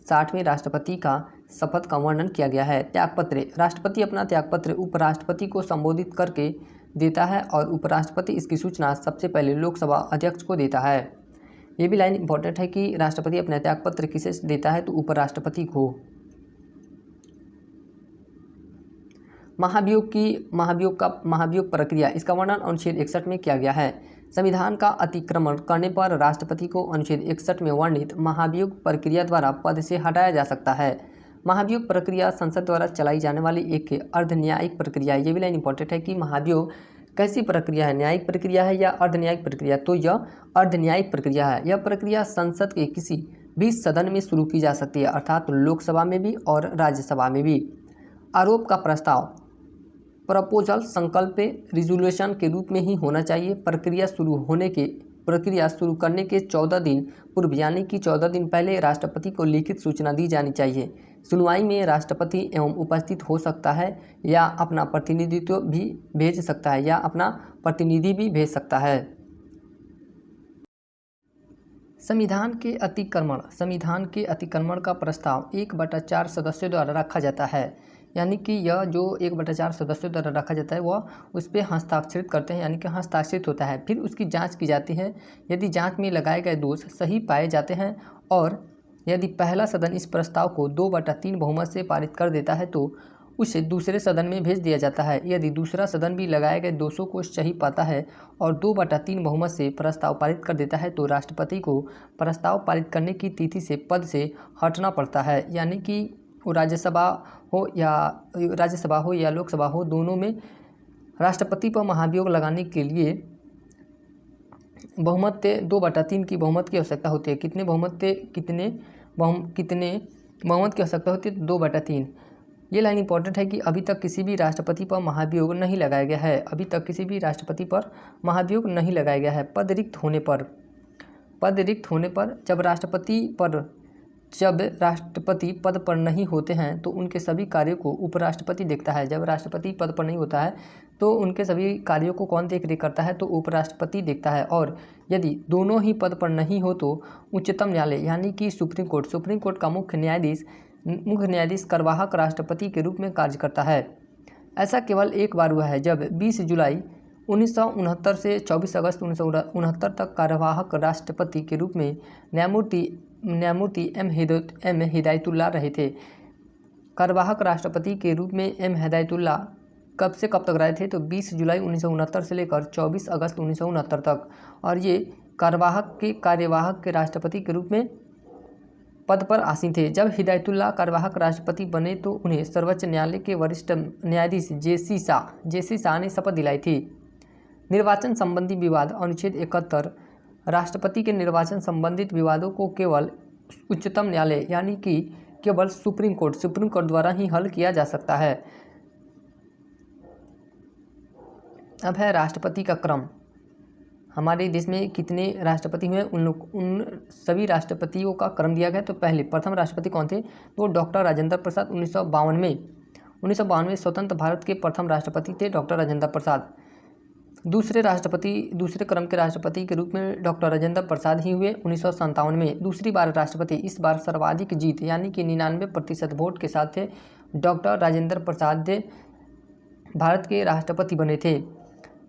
60 में राष्ट्रपति का शपथ का वर्णन किया गया है। त्यागपत्र। राष्ट्रपति अपना त्यागपत्र उपराष्ट्रपति को संबोधित करके देता है और उपराष्ट्रपति इसकी सूचना सबसे पहले लोकसभा अध्यक्ष को देता है। ये भी लाइन इंपॉर्टेंट है कि राष्ट्रपति अपना त्यागपत्र किसे देता है, तो उपराष्ट्रपति को। महाभियोग प्रक्रिया, इसका वर्णन अनुच्छेद 61 में किया गया है। संविधान का अतिक्रमण करने पर राष्ट्रपति को अनुच्छेद 61 में वर्णित महाभियोग प्रक्रिया द्वारा पद से हटाया जा सकता है। महाभियोग प्रक्रिया संसद द्वारा चलाई जाने वाली एक अर्धन्यायिक प्रक्रिया है। ये भी लाइन इंपॉर्टेंट है कि महाभियोग कैसी प्रक्रिया है, न्यायिक प्रक्रिया है या अर्धन्यायिक प्रक्रिया, तो यह अर्धन्यायिक प्रक्रिया है। यह प्रक्रिया संसद के किसी भी सदन में शुरू की जा सकती है, अर्थात लोकसभा में भी और राज्यसभा में भी। आरोप का प्रस्ताव प्रपोजल संकल्प रिजोल्यूशन के रूप में ही होना चाहिए। प्रक्रिया शुरू करने के 14 दिन पूर्व यानी कि 14 दिन पहले राष्ट्रपति को लिखित सूचना दी जानी चाहिए। सुनवाई में राष्ट्रपति एवं उपस्थित हो सकता है या अपना प्रतिनिधि भी भेज सकता है। संविधान के अतिक्रमण का प्रस्ताव 1/4 सदस्यों द्वारा रखा जाता है, यानी कि यह जो 1/4 सदस्यों द्वारा रखा जाता है वह उस पर हस्ताक्षरित करते हैं, यानी कि हस्ताक्षरित होता है। फिर उसकी जांच की जाती है। यदि जांच में लगाए गए दोष सही पाए जाते हैं और यदि पहला सदन इस प्रस्ताव को 2/3 बहुमत से पारित कर देता है तो उसे दूसरे सदन में भेज दिया जाता है। यदि दूसरा सदन भी लगाए गए दोषों को सही पाता है और 2/3 बहुमत से प्रस्ताव पारित कर देता है तो राष्ट्रपति को प्रस्ताव पारित करने की तिथि से पद से हटना पड़ता है, यानी कि वो राज्यसभा हो या लोकसभा हो, दोनों में राष्ट्रपति पर महाभियोग लगाने के लिए बहुमत 2/3 की बहुमत की आवश्यकता होती है। कितने बहुमत की आवश्यकता होती है? 2/3। ये लाइन इंपॉर्टेंट है कि अभी तक किसी भी राष्ट्रपति पर महाभियोग नहीं लगाया गया है। पद रिक्त होने पर जब राष्ट्रपति पद पर नहीं होते हैं तो उनके सभी कार्यों को उपराष्ट्रपति देखता है। जब राष्ट्रपति पद पर नहीं होता है तो उनके सभी कार्यों को कौन देख रेख करता है, तो उपराष्ट्रपति देखता है। और यदि दोनों ही पद पर नहीं हो तो उच्चतम न्यायालय यानी कि सुप्रीम कोर्ट का मुख्य न्यायाधीश कार्यवाहक राष्ट्रपति के रूप में कार्य करता है। ऐसा केवल एक बार हुआ है जब 20 जुलाई 1969 से 24 अगस्त 1969 तक कार्यवाहक राष्ट्रपति के रूप में न्यायमूर्ति एम हिदायतुल्लाह रहे थे। कार्यवाहक राष्ट्रपति के रूप में एम हिदायतुल्लाह कब से कब तक रहे थे, तो 20 जुलाई 1969 से लेकर 24 अगस्त 1969 तक। और ये कार्यवाहक के राष्ट्रपति के रूप में पद पर आसीन थे। जब हिदायतुल्लाह कार्यवाहक राष्ट्रपति बने तो उन्हें सर्वोच्च न्यायालय के वरिष्ठ न्यायाधीश जेसी शाह ने शपथ दिलाई थी। निर्वाचन संबंधी विवाद। अनुच्छेद 71 राष्ट्रपति के निर्वाचन संबंधित विवादों को केवल उच्चतम न्यायालय यानी कि केवल सुप्रीम कोर्ट द्वारा ही हल किया जा सकता है। अब है राष्ट्रपति का क्रम। हमारे देश में कितने राष्ट्रपति हुए उन सभी राष्ट्रपतियों का क्रम दिया गया। तो प्रथम राष्ट्रपति कौन थे, तो डॉक्टर राजेंद्र प्रसाद 1952 में स्वतंत्र भारत के प्रथम राष्ट्रपति थे डॉक्टर राजेंद्र प्रसाद। दूसरे क्रम के राष्ट्रपति के रूप में डॉक्टर राजेंद्र प्रसाद ही हुए 1957 में। दूसरी बार राष्ट्रपति इस बार सर्वाधिक जीत यानी कि 99% वोट के साथ थे डॉक्टर राजेंद्र प्रसाद भारत के राष्ट्रपति बने थे।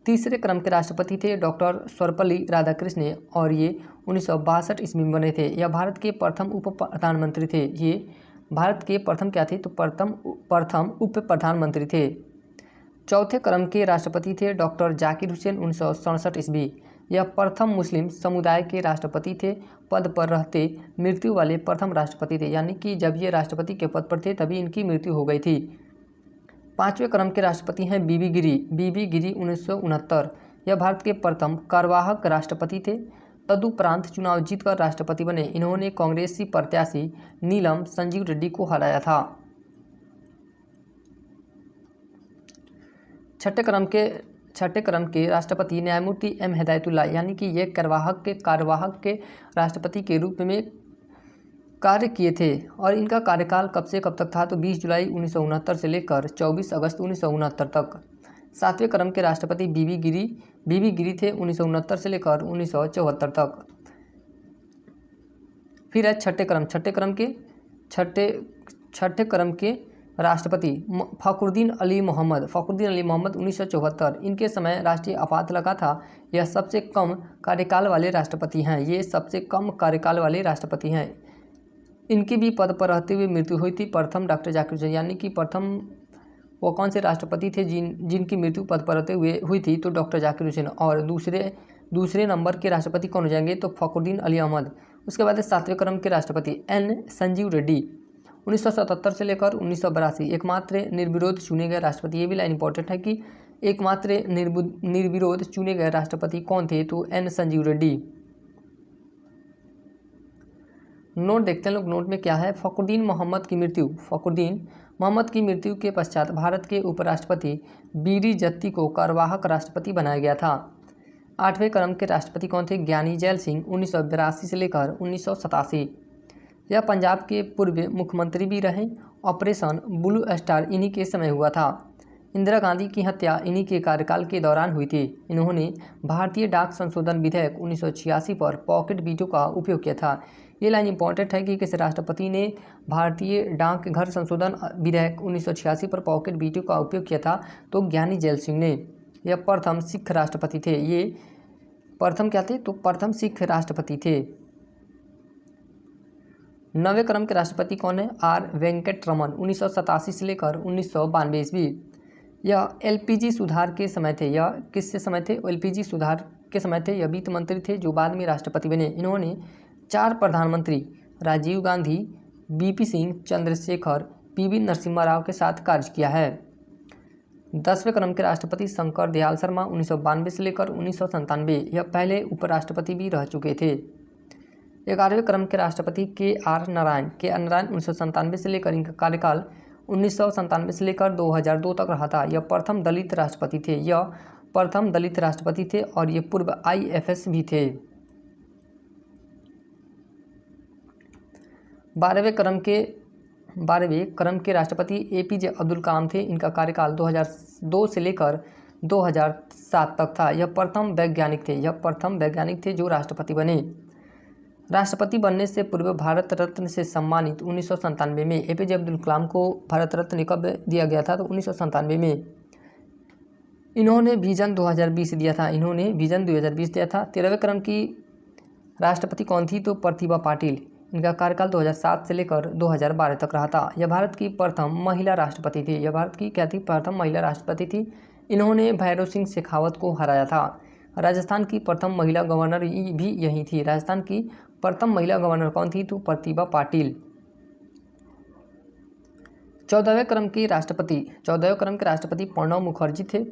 तीसरे क्रम के राष्ट्रपति थे डॉक्टर सर्वपल्ली राधाकृष्णन और ये 1962 ईस्वी में बने थे। यह भारत के प्रथम उप प्रधानमंत्री थे। ये भारत के प्रथम क्या थे, तो प्रथम उप प्रधानमंत्री थे। चौथे क्रम के राष्ट्रपति थे डॉक्टर जाकिर हुसैन 1967 ईस्वी। यह प्रथम मुस्लिम समुदाय के राष्ट्रपति थे। पद पर रहते मृत्यु वाले प्रथम राष्ट्रपति थे, यानी कि जब ये राष्ट्रपति के पद पर थे तभी इनकी मृत्यु हो गई थी। पांचवें क्रम के राष्ट्रपति हैं बीबी गिरी 1969। यह भारत के प्रथम कार्यवाहक राष्ट्रपति थे। तदुपरांत चुनाव जीतकर राष्ट्रपति बने। इन्होंने कांग्रेसी प्रत्याशी नीलम संजीव रेड्डी को हराया था। छठे क्रम के राष्ट्रपति न्यायमूर्ति एम हिदायतुल्लाह यानी कि ये कार्यवाहक के राष्ट्रपति के रूप में कार्य किए थे। और इनका कार्यकाल कब से कब तक था, तो 20 जुलाई 1969 से लेकर 24 अगस्त 1969 तक। 7वें क्रम के राष्ट्रपति बीबी गिरी थे 1969 से लेकर 1974 तक। फिर है छठे क्रम के राष्ट्रपति फ़खरुद्दीन अली मोहम्मद 1974। इनके समय राष्ट्रीय आपात लगा था। यह सबसे कम कार्यकाल वाले राष्ट्रपति हैं। इनकी भी पद पर रहते हुए मृत्यु हुई थी। प्रथम डॉक्टर जाकिर हुसैन, यानी कि प्रथम वो कौन से राष्ट्रपति थे जिनकी मृत्यु पद पर रहते हुए हुई थी, तो डॉक्टर जाकिर हुसैन। और दूसरे नंबर के राष्ट्रपति कौन हो जाएंगे, तो फ़खरुद्दीन अली अहमद। उसके बाद 7वें क्रम के राष्ट्रपति एन संजीव रेड्डी 1977 से लेकर 1982 एकमात्र निर्विरोध चुने गए राष्ट्रपति। ये भी लाइन इंपॉर्टेंट है कि एकमात्र निर्विरोध चुने गए राष्ट्रपति कौन थे, तो एन संजीव रेड्डी। नोट देखते हैं लोग, नोट में क्या है। फ़खरुद्दीन मोहम्मद की मृत्यु के पश्चात भारत के उपराष्ट्रपति बीडी जत्ती को कार्यवाहक राष्ट्रपति बनाया गया था। 8वें क्रम के राष्ट्रपति कौन थे, ज्ञानी जैल सिंह 1982 से लेकर 1987। यह पंजाब के पूर्व मुख्यमंत्री भी रहे। ऑपरेशन ब्लू स्टार इन्हीं के समय हुआ था। इंदिरा गांधी की हत्या इन्हीं के कार्यकाल के दौरान हुई थी। इन्होंने भारतीय डाक संशोधन विधेयक 1986 पर पॉकेट वीटो का उपयोग किया था। ये लाइन इंपॉर्टेंट है कि किस राष्ट्रपति ने भारतीय डाक घर संशोधन विधेयक 1986 पर पॉकेट वीटो का उपयोग किया था, तो ज्ञानी जैल सिंह ने। यह प्रथम सिख राष्ट्रपति थे। ये प्रथम क्या थे, तो प्रथम सिख राष्ट्रपति थे। 9वें क्रम के राष्ट्रपति कौन है, आर वेंकट रमन 1987 से लेकर 1992 ईस्वी। यह एलपीजी सुधार के समय थे। यह किससे समय थे, एलपीजी सुधार के समय थे। यह वित्त मंत्री थे जो बाद में राष्ट्रपति बने। इन्होंने 4 प्रधानमंत्री राजीव गांधी, बीपी सिंह, चंद्रशेखर, पीवी नरसिम्हा राव के साथ कार्य किया है। 10वें क्रम के राष्ट्रपति शंकर दयाल शर्मा 1992 से लेकर 1997। यह पहले उपराष्ट्रपति भी रह चुके थे। 11वें क्रम के राष्ट्रपति के आर नारायण 1997 से लेकर, इनका कार्यकाल 1997 से लेकर 2002 तक रहा था। यह प्रथम दलित राष्ट्रपति थे और ये पूर्व IFS भी थे। 12वें क्रम के राष्ट्रपति APJ अब्दुल कलाम थे। इनका कार्यकाल 2002 से लेकर 2007 तक था। यह प्रथम वैज्ञानिक थे जो राष्ट्रपति बने। राष्ट्रपति बनने से पूर्व भारत रत्न से सम्मानित 1997 में APJ अब्दुल कलाम को भारत रत्न कब दिया गया था, तो 1997 में। इन्होंने विजन 2020 दिया था। 13वें क्रम की राष्ट्रपति कौन थी, तो प्रतिभा पाटिल। इनका कार्यकाल 2007 से लेकर 2012 तक रहा था। यह भारत की प्रथम महिला राष्ट्रपति थी। इन्होंने भैरव सिंह शेखावत को हराया था। राजस्थान की प्रथम महिला गवर्नर भी यही थी। राजस्थान की प्रथम महिला गवर्नर कौन थी, तो प्रतिभा पाटिल। 14वें क्रम के राष्ट्रपति प्रणब मुखर्जी थे।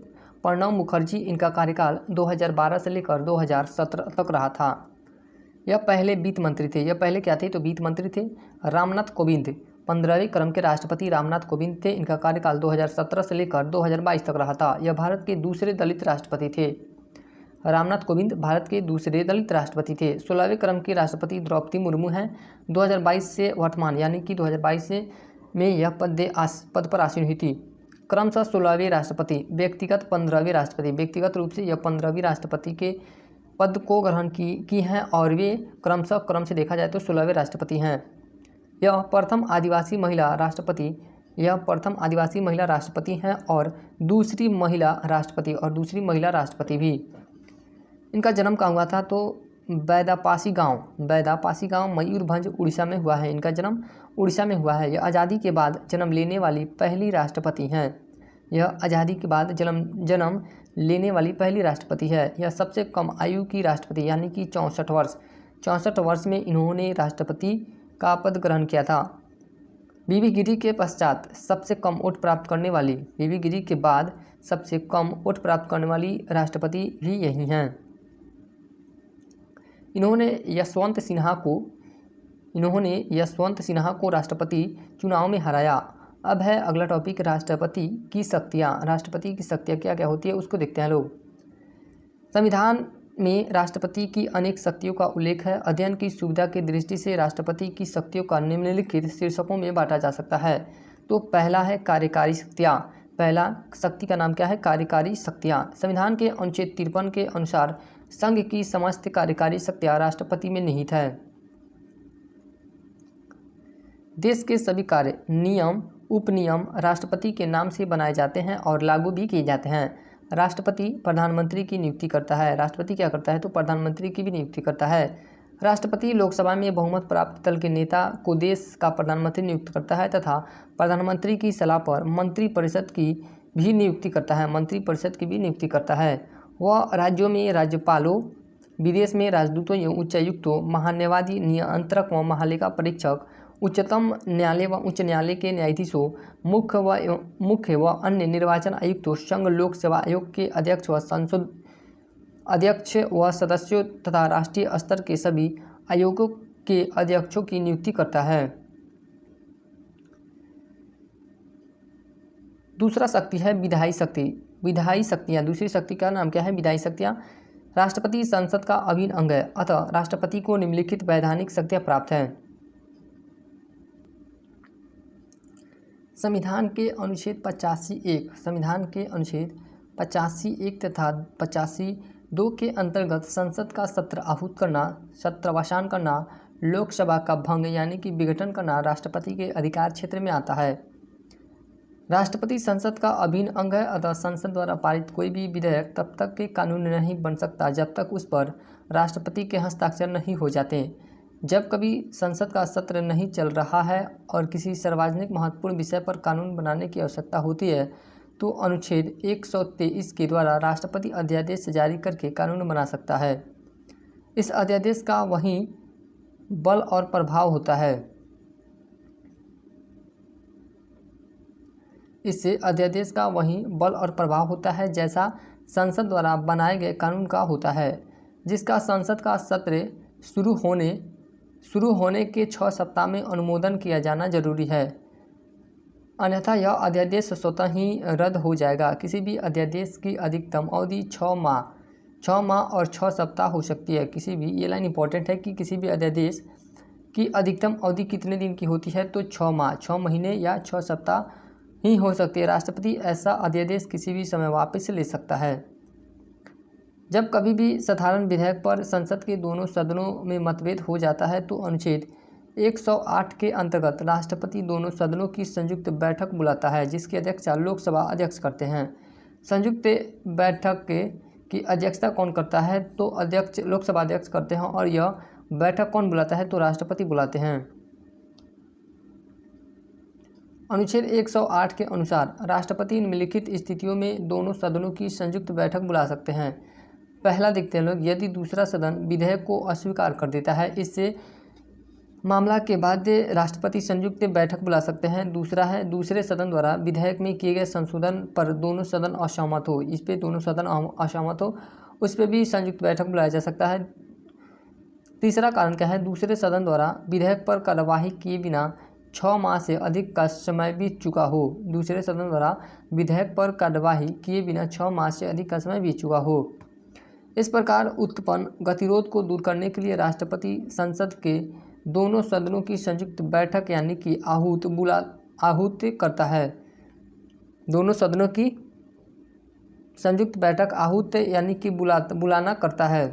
इनका कार्यकाल 2012 से लेकर 2017 तक रहा था। यह पहले वित्त मंत्री थे। रामनाथ कोविंद 15वें क्रम के राष्ट्रपति रामनाथ कोविंद थे। इनका कार्यकाल 2017 से लेकर 2022 तक रहा था। यह भारत के दूसरे दलित राष्ट्रपति थे। रामनाथ कोविंद भारत के दूसरे दलित राष्ट्रपति थे। 16वें क्रम की राष्ट्रपति द्रौपदी मुर्मू हैं। 2022 से वर्तमान यानी कि 2022 में यह पद पर आसीन हुई थी। क्रमशः 16वें राष्ट्रपति, व्यक्तिगत 15वें राष्ट्रपति। व्यक्तिगत रूप से यह 15वीं राष्ट्रपति के पद को ग्रहण की हैं और वे क्रम से देखा जाए तो 16वें राष्ट्रपति हैं। यह प्रथम आदिवासी महिला राष्ट्रपति हैं और दूसरी महिला राष्ट्रपति भी। इनका जन्म कहाँ हुआ था, तो बैदापासी गांव मयूरभंज उड़ीसा में हुआ है। इनका जन्म उड़ीसा में हुआ है। यह आज़ादी के बाद जन्म लेने वाली पहली राष्ट्रपति है। यह सबसे कम आयु की राष्ट्रपति यानी कि 64 वर्ष में इन्होंने राष्ट्रपति का पद ग्रहण किया था। बीबी गिरी के पश्चात सबसे कम वोट प्राप्त करने वाली राष्ट्रपति भी यही हैं। इन्होंने यशवंत सिन्हा को राष्ट्रपति चुनाव में हराया। अब है अगला टॉपिक, राष्ट्रपति की शक्तियाँ क्या क्या होती है उसको देखते हैं लोग। संविधान में राष्ट्रपति की अनेक शक्तियों का उल्लेख है। अध्ययन की सुविधा की दृष्टि से राष्ट्रपति की शक्तियों का निम्नलिखित शीर्षकों में बांटा जा सकता है। तो पहला है कार्यकारी शक्तियाँ। पहला शक्ति का नाम क्या है? कार्यकारी शक्तियाँ। संविधान के अनुच्छेद 53 के अनुसार संघ की समस्त कार्यकारी शक्तियाँ राष्ट्रपति में निहित है। देश के सभी कार्य, नियम, उपनियम राष्ट्रपति के नाम से बनाए जाते हैं और लागू भी किए जाते हैं। राष्ट्रपति प्रधानमंत्री की नियुक्ति करता है। राष्ट्रपति क्या करता है? तो प्रधानमंत्री की भी नियुक्ति करता है। राष्ट्रपति लोकसभा में बहुमत प्राप्त दल के नेता को देश का प्रधानमंत्री नियुक्त करता है तथा प्रधानमंत्री की सलाह पर मंत्रिपरिषद की भी नियुक्ति करता है। मंत्रिपरिषद की भी नियुक्ति करता है। वह राज्यों में राज्यपालों, विदेश में राजदूतों एवं उच्चायुक्तों, महान्यायवादी, नियंत्रक व महालेखा परीक्षक, उच्चतम न्यायालय व उच्च न्यायालय के न्यायाधीशों, मुख्य व अन्य निर्वाचन आयुक्तों, संघ लोक सेवा आयोग के अध्यक्ष व संसद अध्यक्ष व सदस्यों तथा राष्ट्रीय स्तर के सभी आयोगों के अध्यक्षों की नियुक्ति करता है। दूसरा शक्ति है विधायी शक्ति। विधायी शक्तियाँ, दूसरी शक्ति का नाम क्या है? विधायी शक्तियाँ। राष्ट्रपति संसद का अभिन्न अंग है, अतः राष्ट्रपति को निम्नलिखित वैधानिक शक्तियाँ प्राप्त हैं। संविधान के अनुच्छेद 85(1), संविधान के अनुच्छेद 85(1) तथा 85(2) के अंतर्गत संसद का सत्र आहूत करना, सत्रावसान करना, लोकसभा का भंग यानी कि विघटन करना राष्ट्रपति के अधिकार क्षेत्र में आता है। राष्ट्रपति संसद का अभिन्न अंग है, अतः संसद द्वारा पारित कोई भी विधेयक तब तक के कानून नहीं बन सकता जब तक उस पर राष्ट्रपति के हस्ताक्षर नहीं हो जाते। जब कभी संसद का सत्र नहीं चल रहा है और किसी सार्वजनिक महत्वपूर्ण विषय पर कानून बनाने की आवश्यकता होती है तो अनुच्छेद 123 के द्वारा राष्ट्रपति अध्यादेश जारी करके कानून बना सकता है। इस अध्यादेश का वही बल और प्रभाव होता है। इससे अध्यादेश का वही बल और प्रभाव होता है जैसा संसद द्वारा बनाए गए कानून का होता है, जिसका संसद का सत्र शुरू होने के 6 सप्ताह में अनुमोदन किया जाना जरूरी है, अन्यथा यह अध्यादेश स्वतः ही रद्द हो जाएगा। किसी भी अध्यादेश की अधिकतम अवधि 6 माह और 6 सप्ताह हो सकती है। किसी भी, ये लाइन इंपॉर्टेंट है कि किसी भी अध्यादेश की अधिकतम अवधि कितने दिन की होती है? तो 6 माह, 6 महीने या 6 सप्ताह ही हो सकती है। राष्ट्रपति ऐसा अध्यादेश किसी भी समय वापस ले सकता है। जब कभी भी साधारण विधेयक पर संसद के दोनों सदनों में मतभेद हो जाता है तो अनुच्छेद 108 के अंतर्गत राष्ट्रपति दोनों सदनों की संयुक्त बैठक बुलाता है, जिसकी अध्यक्षता लोकसभा अध्यक्ष करते हैं। संयुक्त बैठक की अध्यक्षता कौन करता है? तो अध्यक्ष, लोकसभा अध्यक्ष करते हैं। और यह बैठक कौन बुलाता है? तो राष्ट्रपति बुलाते हैं। अनुच्छेद 108 के अनुसार राष्ट्रपति निम्नलिखित स्थितियों में दोनों सदनों की संयुक्त बैठक बुला सकते हैं। पहला देखते हैं लोग, यदि दूसरा सदन विधेयक को अस्वीकार कर देता है, इससे मामला के बाद राष्ट्रपति संयुक्त बैठक बुला सकते हैं। दूसरा है, दूसरे सदन द्वारा विधेयक में किए गए संशोधन पर दोनों सदन असहमत हो, इस पे दोनों सदन असहमत हो, उस पर भी संयुक्त बैठक बुलाया जा सकता है। तीसरा कारण क्या है? दूसरे सदन द्वारा विधेयक पर कार्यवाही किए बिना 6 माह से अधिक का समय बीत चुका हो। दूसरे सदन द्वारा विधेयक पर कार्यवाही किए बिना 6 माह से अधिक का समय बीत चुका हो। इस प्रकार उत्पन्न गतिरोध को दूर करने के लिए राष्ट्रपति संसद के दोनों सदनों की संयुक्त बैठक यानी कि आहूत करता है। दोनों सदनों की संयुक्त बैठक आहूत यानी कि बुलाना करता है।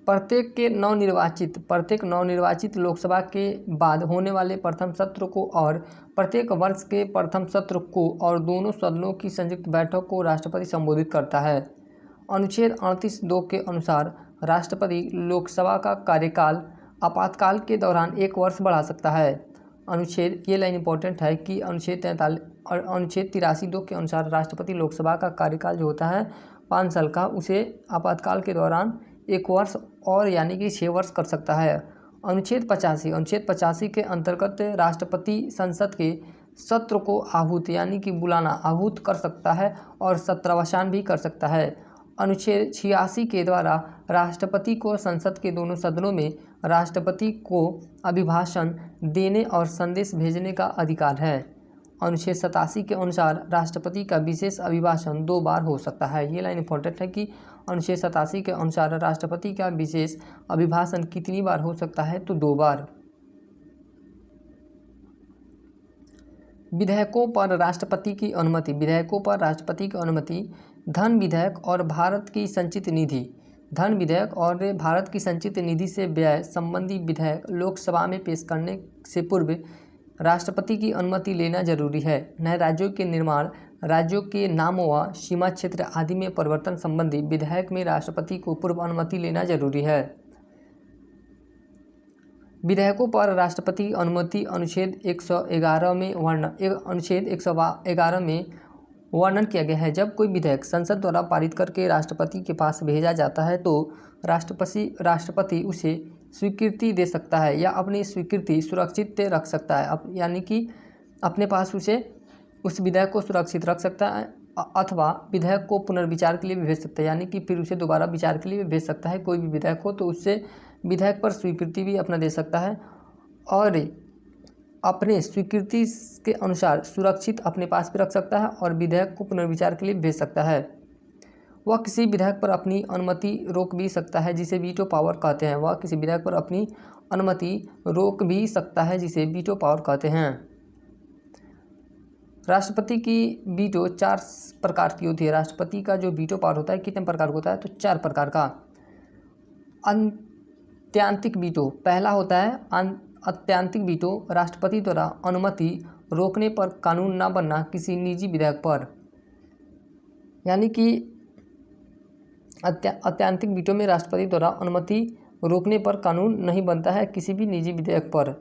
प्रत्येक नवनिर्वाचित लोकसभा के बाद होने वाले प्रथम सत्र को और प्रत्येक वर्ष के प्रथम सत्र को और दोनों सदनों की संयुक्त बैठक को राष्ट्रपति संबोधित करता है। अनुच्छेद 38(2) के अनुसार राष्ट्रपति लोकसभा का कार्यकाल आपातकाल के दौरान 1 वर्ष बढ़ा सकता है। अनुच्छेद, ये लाइन इंपॉर्टेंट है कि अनुच्छेद 83(2) के अनुसार राष्ट्रपति लोकसभा का कार्यकाल जो होता है 5 साल का, उसे आपातकाल के दौरान 1 वर्ष और यानी कि 6 वर्ष कर सकता है। अनुच्छेद 85 के अंतर्गत राष्ट्रपति संसद के सत्र को आहूत यानी कि आहूत कर सकता है और सत्रावसान भी कर सकता है। अनुच्छेद 86 के द्वारा राष्ट्रपति को संसद के दोनों सदनों में राष्ट्रपति को अभिभाषण देने और संदेश भेजने का अधिकार है। अनुच्छेद 87 के अनुसार राष्ट्रपति का विशेष अभिभाषण 2 बार हो सकता है। ये लाइन इंपॉर्टेंट है कि अनुच्छेद 87 के अनुसार राष्ट्रपति का विशेष अभिभाषण कितनी बार हो सकता है? तो 2 बार। विधेयकों पर राष्ट्रपति की अनुमति, विधेयकों पर राष्ट्रपति की अनुमति। धन विधेयक और भारत की संचित निधि, धन विधेयक और भारत की संचित निधि से व्यय संबंधी विधेयक लोकसभा में पेश करने से पूर्व राष्ट्रपति की अनुमति लेना जरूरी है। नए राज्यों के निर्माण, राज्यों के नामों व सीमा क्षेत्र आदि में परिवर्तन संबंधी विधेयक में राष्ट्रपति को पूर्व अनुमति लेना जरूरी है। विधेयकों पर राष्ट्रपति की अनुमति अनुच्छेद 111 में अनुच्छेद 111 में वर्णन किया गया है। जब कोई विधेयक संसद द्वारा पारित करके राष्ट्रपति के पास भेजा जाता है तो राष्ट्रपति उसे स्वीकृति दे सकता है या अपनी स्वीकृति सुरक्षित रख सकता है, यानी कि अपने पास उस विधेयक को सुरक्षित रख सकता है, अथवा विधेयक को पुनर्विचार के लिए भी भेज सकता है, यानी कि फिर उसे दोबारा विचार के लिए भी भेज सकता है। कोई भी विधेयक हो तो उससे विधेयक पर स्वीकृति भी अपना दे सकता है और अपने स्वीकृति के अनुसार सुरक्षित अपने पास भी रख सकता है और विधेयक को पुनर्विचार के लिए भेज सकता है। वह किसी विधेयक पर अपनी अनुमति रोक भी सकता है जिसे वीटो पावर कहते हैं। वह किसी विधेयक पर अपनी अनुमति रोक भी सकता है जिसे वीटो पावर कहते हैं। राष्ट्रपति की वीटो 4 प्रकार की होती है। राष्ट्रपति का जो वीटो पावर होता है कितने प्रकार का होता है, तो 4 प्रकार का। अत्यंतिक वीटो, पहला होता है अत्यंतिक वीटो, राष्ट्रपति द्वारा अनुमति रोकने पर कानून न बनना किसी निजी विधेयक पर, यानी कि अत्यंतिक वीटो में राष्ट्रपति द्वारा अनुमति रोकने पर कानून नहीं बनता है किसी भी निजी विधेयक पर।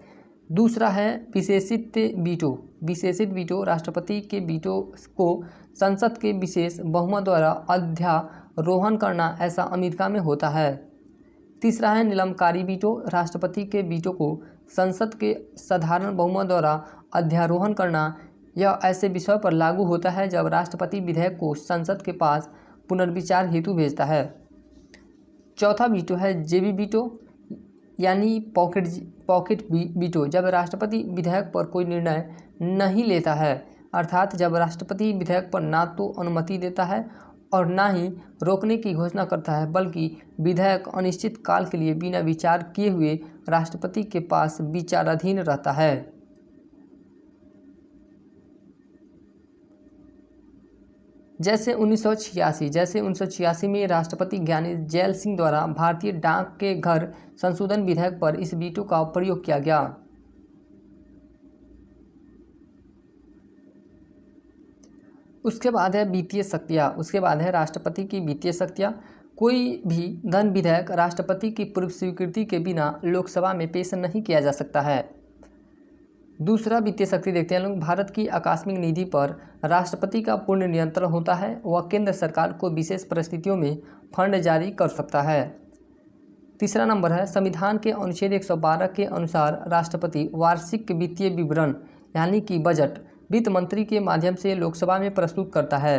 दूसरा है विशेषित वीटो। विशेषित वीटो, राष्ट्रपति के वीटो को संसद के विशेष बहुमत द्वारा अध्यारोहण करना, ऐसा अमेरिका में होता है। तीसरा है निलंबकारी वीटो। राष्ट्रपति के वीटो को संसद के साधारण बहुमत द्वारा अध्यारोहण करना, यह ऐसे विषय पर लागू होता है जब राष्ट्रपति विधेयक को संसद के पास पुनर्विचार हेतु भेजता है। चौथा वीटो है जेबी वीटो, यानी पॉकेट वीटो, जब राष्ट्रपति विधेयक पर कोई निर्णय नहीं लेता है, अर्थात जब राष्ट्रपति विधेयक पर ना तो अनुमति देता है और ना ही रोकने की घोषणा करता है, बल्कि विधेयक अनिश्चित काल के लिए बिना विचार किए हुए राष्ट्रपति के पास विचाराधीन रहता है। जैसे 1986 में राष्ट्रपति ज्ञानी जैल सिंह द्वारा भारतीय डाक के घर संशोधन विधेयक पर इस वीटो का प्रयोग किया गया। उसके बाद है वित्तीय शक्तियाँ। उसके बाद है राष्ट्रपति की वित्तीय शक्तियाँ। कोई भी धन विधेयक राष्ट्रपति की पूर्व स्वीकृति के बिना लोकसभा में पेश नहीं किया जा सकता है। दूसरा वित्तीय शक्ति देखते हैं लोग। भारत की आकस्मिक निधि पर राष्ट्रपति का पूर्ण नियंत्रण होता है। वह केंद्र सरकार को विशेष परिस्थितियों में फंड जारी कर सकता है। तीसरा नंबर है संविधान के अनुच्छेद 112 के अनुसार राष्ट्रपति वार्षिक वित्तीय विवरण यानी कि बजट वित्त मंत्री के माध्यम से लोकसभा में प्रस्तुत करता है।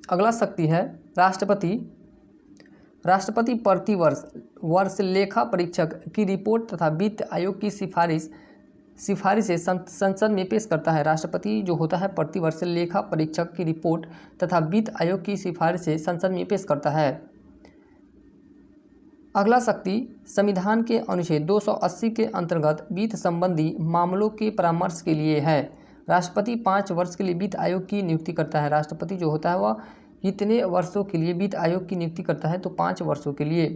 अगला शक्ति है राष्ट्रपति प्रति वर्ष लेखा परीक्षक की रिपोर्ट तथा वित्त आयोग की सिफारिशें संसद में पेश करता है। राष्ट्रपति जो होता है प्रति वर्ष लेखा परीक्षक की रिपोर्ट तथा वित्त आयोग की सिफारिशें संसद में पेश करता है। अगला शक्ति संविधान के अनुच्छेद 280 के अंतर्गत वित्त संबंधी मामलों के परामर्श के लिए है। राष्ट्रपति 5 वर्ष के लिए वित्त आयोग की नियुक्ति करता है। राष्ट्रपति जो होता है वह कितने वर्षों के लिए वित्त आयोग की नियुक्ति करता है, तो 5 वर्षों के लिए।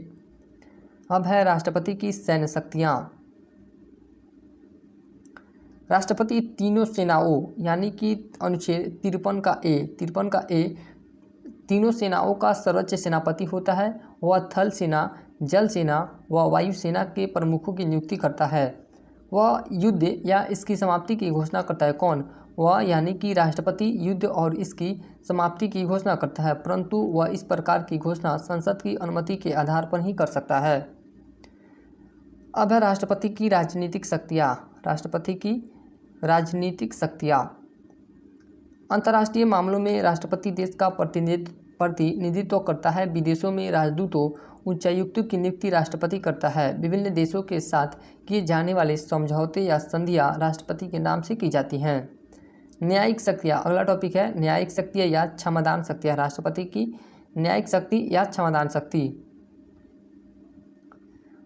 अब है राष्ट्रपति की सैन्य शक्तियाँ। राष्ट्रपति तीनों सेनाओं यानी कि अनुच्छेद 53 का ए तीनों सेनाओं का सर्वोच्च सेनापति होता है। वह थल सेना, जल सेना व वायु सेना के प्रमुखों की नियुक्ति करता है। वह युद्ध या इसकी समाप्ति की घोषणा करता है। कौन? वह यानी कि राष्ट्रपति युद्ध और इसकी समाप्ति की घोषणा करता है, परंतु वह इस प्रकार की घोषणा संसद की अनुमति के आधार पर ही कर सकता है। अब है राष्ट्रपति की राजनीतिक शक्तियाँ। राष्ट्रपति की राजनीतिक शक्तियाँ। अंतर्राष्ट्रीय मामलों में राष्ट्रपति देश का प्रतिनिधित्व करता है। विदेशों में राजदूतों, उच्चायुक्तों की नियुक्ति राष्ट्रपति करता है। विभिन्न देशों के साथ किए जाने वाले समझौते या संधियां राष्ट्रपति के नाम से की जाती हैं। न्यायिक शक्तियाँ। अगला टॉपिक है न्यायिक शक्तियाँ या क्षमादान शक्तियाँ। राष्ट्रपति की न्यायिक शक्ति या क्षमादान शक्ति।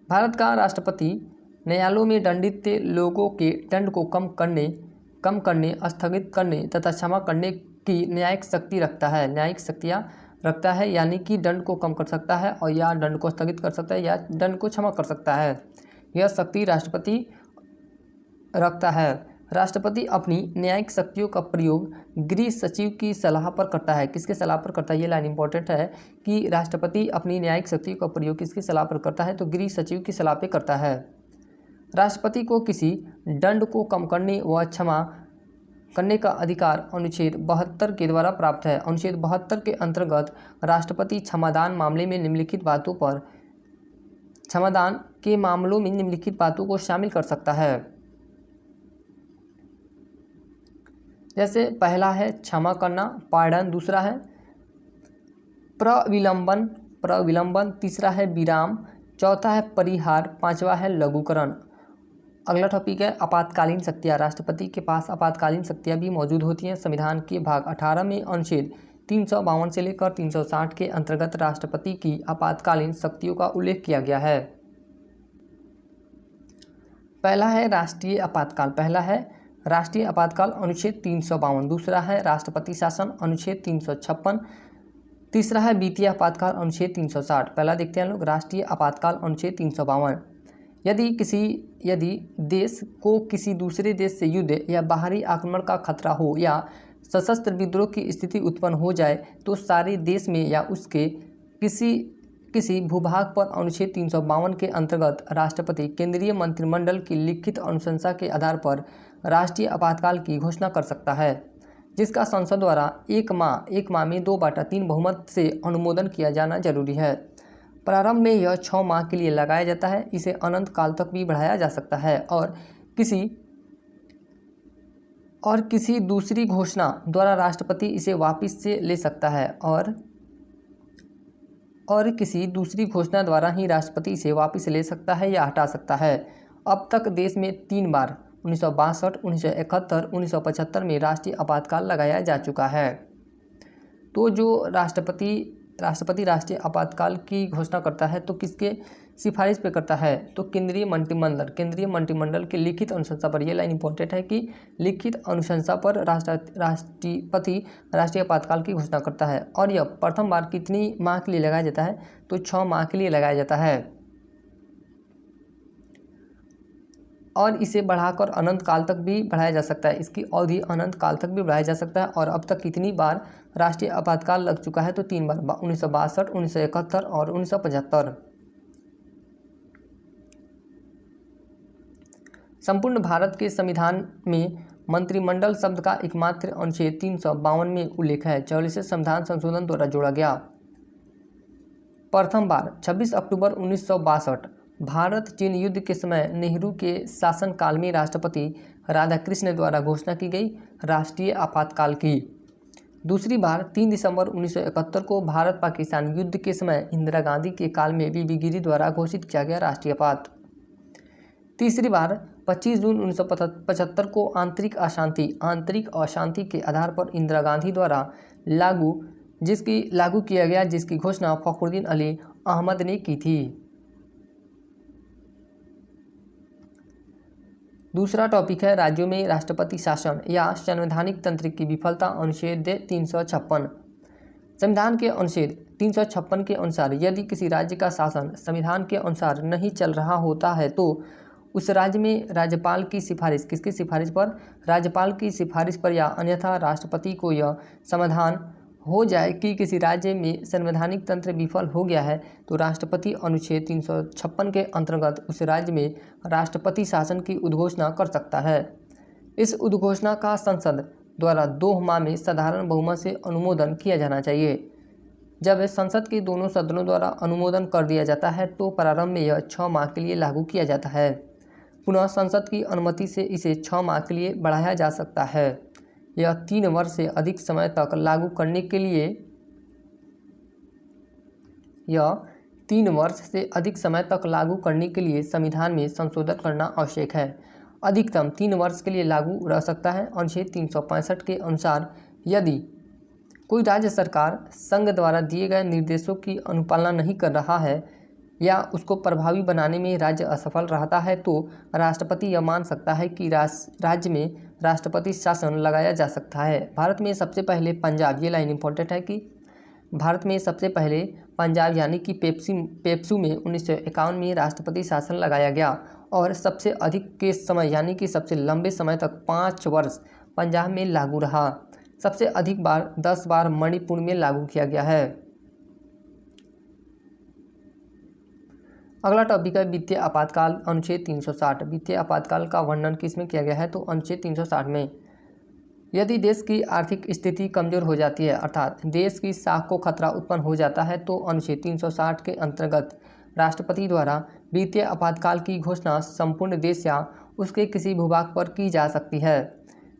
भारत का राष्ट्रपति न्यायालयों में दंडित लोगों के दंड को कम करने, स्थगित करने तथा क्षमा करने की न्यायिक शक्ति रखता है। न्यायिक शक्तियाँ रखता है यानी कि दंड को कम कर सकता है और या दंड को स्थगित कर सकता है या दंड को क्षमा कर सकता है। यह शक्ति राष्ट्रपति रखता है। राष्ट्रपति अपनी न्यायिक शक्तियों का प्रयोग गृह सचिव की सलाह पर करता है। किसके सलाह पर करता है? ये लाइन इंपॉर्टेंट है कि राष्ट्रपति अपनी न्यायिक शक्तियों का प्रयोग किसकी सलाह पर करता है? तो गृह सचिव की सलाह पर करता है। राष्ट्रपति को किसी दंड को कम करने व क्षमा करने का अधिकार अनुच्छेद 72 के द्वारा प्राप्त है। अनुच्छेद 72 के अंतर्गत राष्ट्रपति क्षमादान मामले में निम्नलिखित बातों पर क्षमादान के मामलों में निम्नलिखित बातों को शामिल कर सकता है। जैसे पहला है क्षमा करना, पार्डन। दूसरा है प्रविलंबन। तीसरा है विराम। चौथा है परिहार। पांचवा है लघुकरण। अगला टॉपिक है आपातकालीन शक्तियाँ। राष्ट्रपति के पास आपातकालीन शक्तियाँ भी मौजूद होती हैं। संविधान के भाग 18 में अनुच्छेद 352 से लेकर 360 के अंतर्गत राष्ट्रपति की आपातकालीन शक्तियों का उल्लेख किया गया है। पहला है राष्ट्रीय आपातकाल अनुच्छेद 352। दूसरा है राष्ट्रपति शासन अनुच्छेद 356। तीसरा है वित्तीय आपातकाल अनुच्छेद 360। पहला देखते हैं लोग राष्ट्रीय आपातकाल अनुच्छेद 352। यदि देश को किसी दूसरे देश से युद्ध या बाहरी आक्रमण का खतरा हो या सशस्त्र विद्रोह की स्थिति उत्पन्न हो जाए तो सारे देश में या उसके किसी भूभाग पर अनुच्छेद 352 के अंतर्गत राष्ट्रपति केंद्रीय मंत्रिमंडल की लिखित अनुशंसा के आधार पर राष्ट्रीय आपातकाल की घोषणा कर सकता है, जिसका संसद द्वारा एक माह में 2/3 बहुमत से अनुमोदन किया जाना जरूरी है। प्रारंभ में यह 6 माह के लिए लगाया जाता है। इसे अनंत काल तक भी बढ़ाया जा सकता है और किसी दूसरी घोषणा द्वारा राष्ट्रपति इसे वापस से ले सकता है और किसी दूसरी घोषणा द्वारा ही राष्ट्रपति इसे वापस ले सकता है या हटा सकता है। अब तक देश में 3 बार 1962, 1971, 1975 में राष्ट्रीय आपातकाल लगाया जा चुका है। तो जो राष्ट्रपति राष्ट्रीय आपातकाल की घोषणा करता है तो किसके सिफारिश पे करता है? तो केंद्रीय मंत्रिमंडल की लिखित अनुशंसा पर। यह लाइन इंपॉर्टेंट है कि लिखित अनुशंसा पर राष्ट्रपति राष्ट्रीय आपातकाल की घोषणा करता है। और यह प्रथम बार कितनी माह के लिए लगाया जाता है? तो 6 माह के लिए लगाया जाता है और इसे बढ़ाकर अनंत काल तक भी बढ़ाया जा सकता है। इसकी अवधि अनंत काल तक भी बढ़ाया जा सकता है। और अब तक कितनी बार राष्ट्रीय आपातकाल लग चुका है? तो 3 बार, 1962, 1971 और 1975। संपूर्ण भारत के संविधान में मंत्रिमंडल शब्द का एकमात्र अनुच्छेद 352 में उल्लेख है। 44वें संविधान संशोधन द्वारा जोड़ा गया। प्रथम बार 26 अक्टूबर 1962 भारत चीन युद्ध के समय नेहरू के शासनकाल में राष्ट्रपति राधाकृष्ण द्वारा घोषणा की गई राष्ट्रीय आपातकाल की। दूसरी बार 3 दिसंबर 1971 को भारत पाकिस्तान युद्ध के समय इंदिरा गांधी के काल में बीबी गिरी द्वारा घोषित किया गया राष्ट्रीय आपात। तीसरी बार 25 जून 1975 को आंतरिक अशांति के आधार पर इंदिरा गांधी द्वारा लागू किया गया, जिसकी घोषणा फखरुद्दीन अली अहमद ने की थी। दूसरा टॉपिक है राज्यों में राष्ट्रपति शासन या संवैधानिक तंत्र की विफलता। अनुच्छेद 356। संविधान के अनुच्छेद 356 के अनुसार यदि किसी राज्य का शासन संविधान के अनुसार नहीं चल रहा होता है तो उस राज्य में राज्यपाल की सिफारिश, किसकी सिफारिश पर? राज्यपाल की सिफारिश पर या अन्यथा राष्ट्रपति को यह समाधान हो जाए कि किसी राज्य में संवैधानिक तंत्र विफल हो गया है तो राष्ट्रपति अनुच्छेद 356 के अंतर्गत उस राज्य में राष्ट्रपति शासन की उद्घोषणा कर सकता है। इस उद्घोषणा का संसद द्वारा 2 माह में साधारण बहुमत से अनुमोदन किया जाना चाहिए। जब संसद के दोनों सदनों द्वारा अनुमोदन कर दिया जाता है तो प्रारंभ में यह 6 माह के लिए लागू किया जाता है। पुनः संसद की अनुमति से इसे 6 माह के लिए बढ़ाया जा सकता है। यह 3 वर्ष से अधिक समय तक लागू करने के लिए संविधान में संशोधन करना आवश्यक है। अधिकतम 3 वर्ष के लिए लागू रह सकता है। अनुच्छेद 365 के अनुसार यदि कोई राज्य सरकार संघ द्वारा दिए गए निर्देशों की अनुपालना नहीं कर रहा है या उसको प्रभावी बनाने में राज्य असफल रहता है तो राष्ट्रपति यह मान सकता है कि राज्य में राष्ट्रपति शासन लगाया जा सकता है। भारत में सबसे पहले पंजाब, ये लाइन इंपॉर्टेंट है कि भारत में सबसे पहले पंजाब यानी कि पेप्सू में 1951 में राष्ट्रपति शासन लगाया गया और सबसे अधिक के समय यानी कि सबसे लंबे समय तक 5 वर्ष पंजाब में लागू रहा। सबसे अधिक बार 10 बार मणिपुर में लागू किया गया है। अगला टॉपिक है वित्तीय आपातकाल, अनुच्छेद 360। वित्तीय आपातकाल का वर्णन किसमें किया गया है तो अनुच्छेद 360 में। यदि देश की आर्थिक स्थिति कमजोर हो जाती है अर्थात देश की साख को खतरा उत्पन्न हो जाता है तो अनुच्छेद 360 के अंतर्गत राष्ट्रपति द्वारा वित्तीय आपातकाल की घोषणा संपूर्ण देश या उसके किसी भूभाग पर की जा सकती है।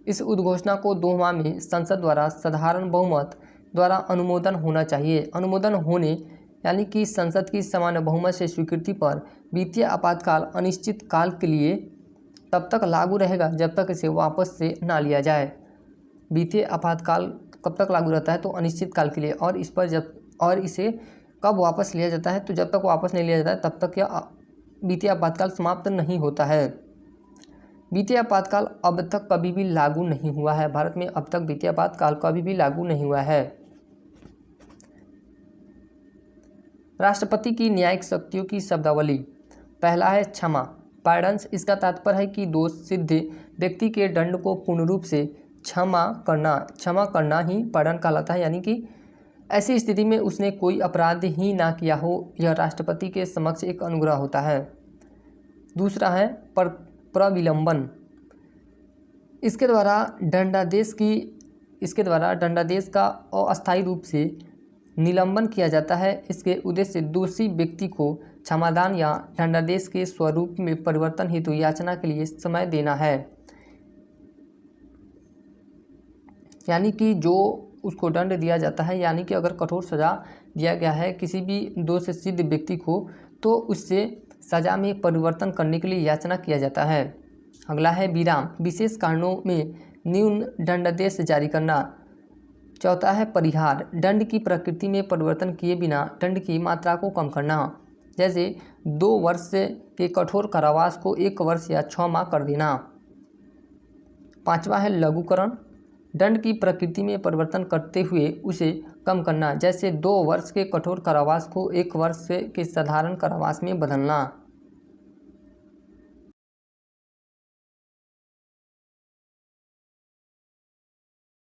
इस उद्घोषणा को 2 माह में संसद द्वारा साधारण बहुमत द्वारा अनुमोदन होना चाहिए। अनुमोदन होने यानी कि संसद की सामान्य बहुमत से स्वीकृति पर वित्तीय आपातकाल अनिश्चित काल के लिए तब तक लागू रहेगा जब तक इसे वापस से ना लिया जाए। वित्तीय आपातकाल कब तक लागू रहता है तो अनिश्चित काल के लिए, और इसे कब वापस लिया जाता है तो जब तक वापस नहीं लिया जाता है तब तक यह वित्तीय आपातकाल समाप्त नहीं होता है। वित्तीय आपातकाल अब तक कभी भी लागू नहीं हुआ है। भारत में अब तक वित्तीय आपातकाल कभी भी लागू नहीं हुआ है। राष्ट्रपति की न्यायिक शक्तियों की शब्दावली। पहला है क्षमा, पार्डन्स। इसका तात्पर्य है कि दोष सिद्ध व्यक्ति के दंड को पूर्ण रूप से क्षमा करना ही पार्डन कहलाता है, यानी कि ऐसी स्थिति में उसने कोई अपराध ही ना किया हो, यह राष्ट्रपति के समक्ष एक अनुग्रह होता है। दूसरा है प्रविलंबन। इसके द्वारा दंडादेश का अस्थायी रूप से निलंबन किया जाता है। इसके उद्देश्य दोषी व्यक्ति को क्षमादान या दंडादेश के स्वरूप में परिवर्तन हेतु याचना के लिए समय देना है, यानी कि जो उसको दंड दिया जाता है, यानी कि अगर कठोर सजा दिया गया है किसी भी दोष सिद्ध व्यक्ति को तो उससे सजा में परिवर्तन करने के लिए याचना किया जाता है। अगला है विराम, विशेष कारणों में न्यून दंडादेश जारी करना। चौथा है परिहार, दंड की प्रकृति में परिवर्तन किए बिना दंड की मात्रा को कम करना, जैसे 2 वर्ष के कठोर कारावास को 1 वर्ष या 6 माह कर देना। पांचवा है लघुकरण, दंड की प्रकृति में परिवर्तन करते हुए उसे कम करना, जैसे 2 वर्ष के कठोर कारावास को 1 वर्ष के साधारण कारावास में बदलना।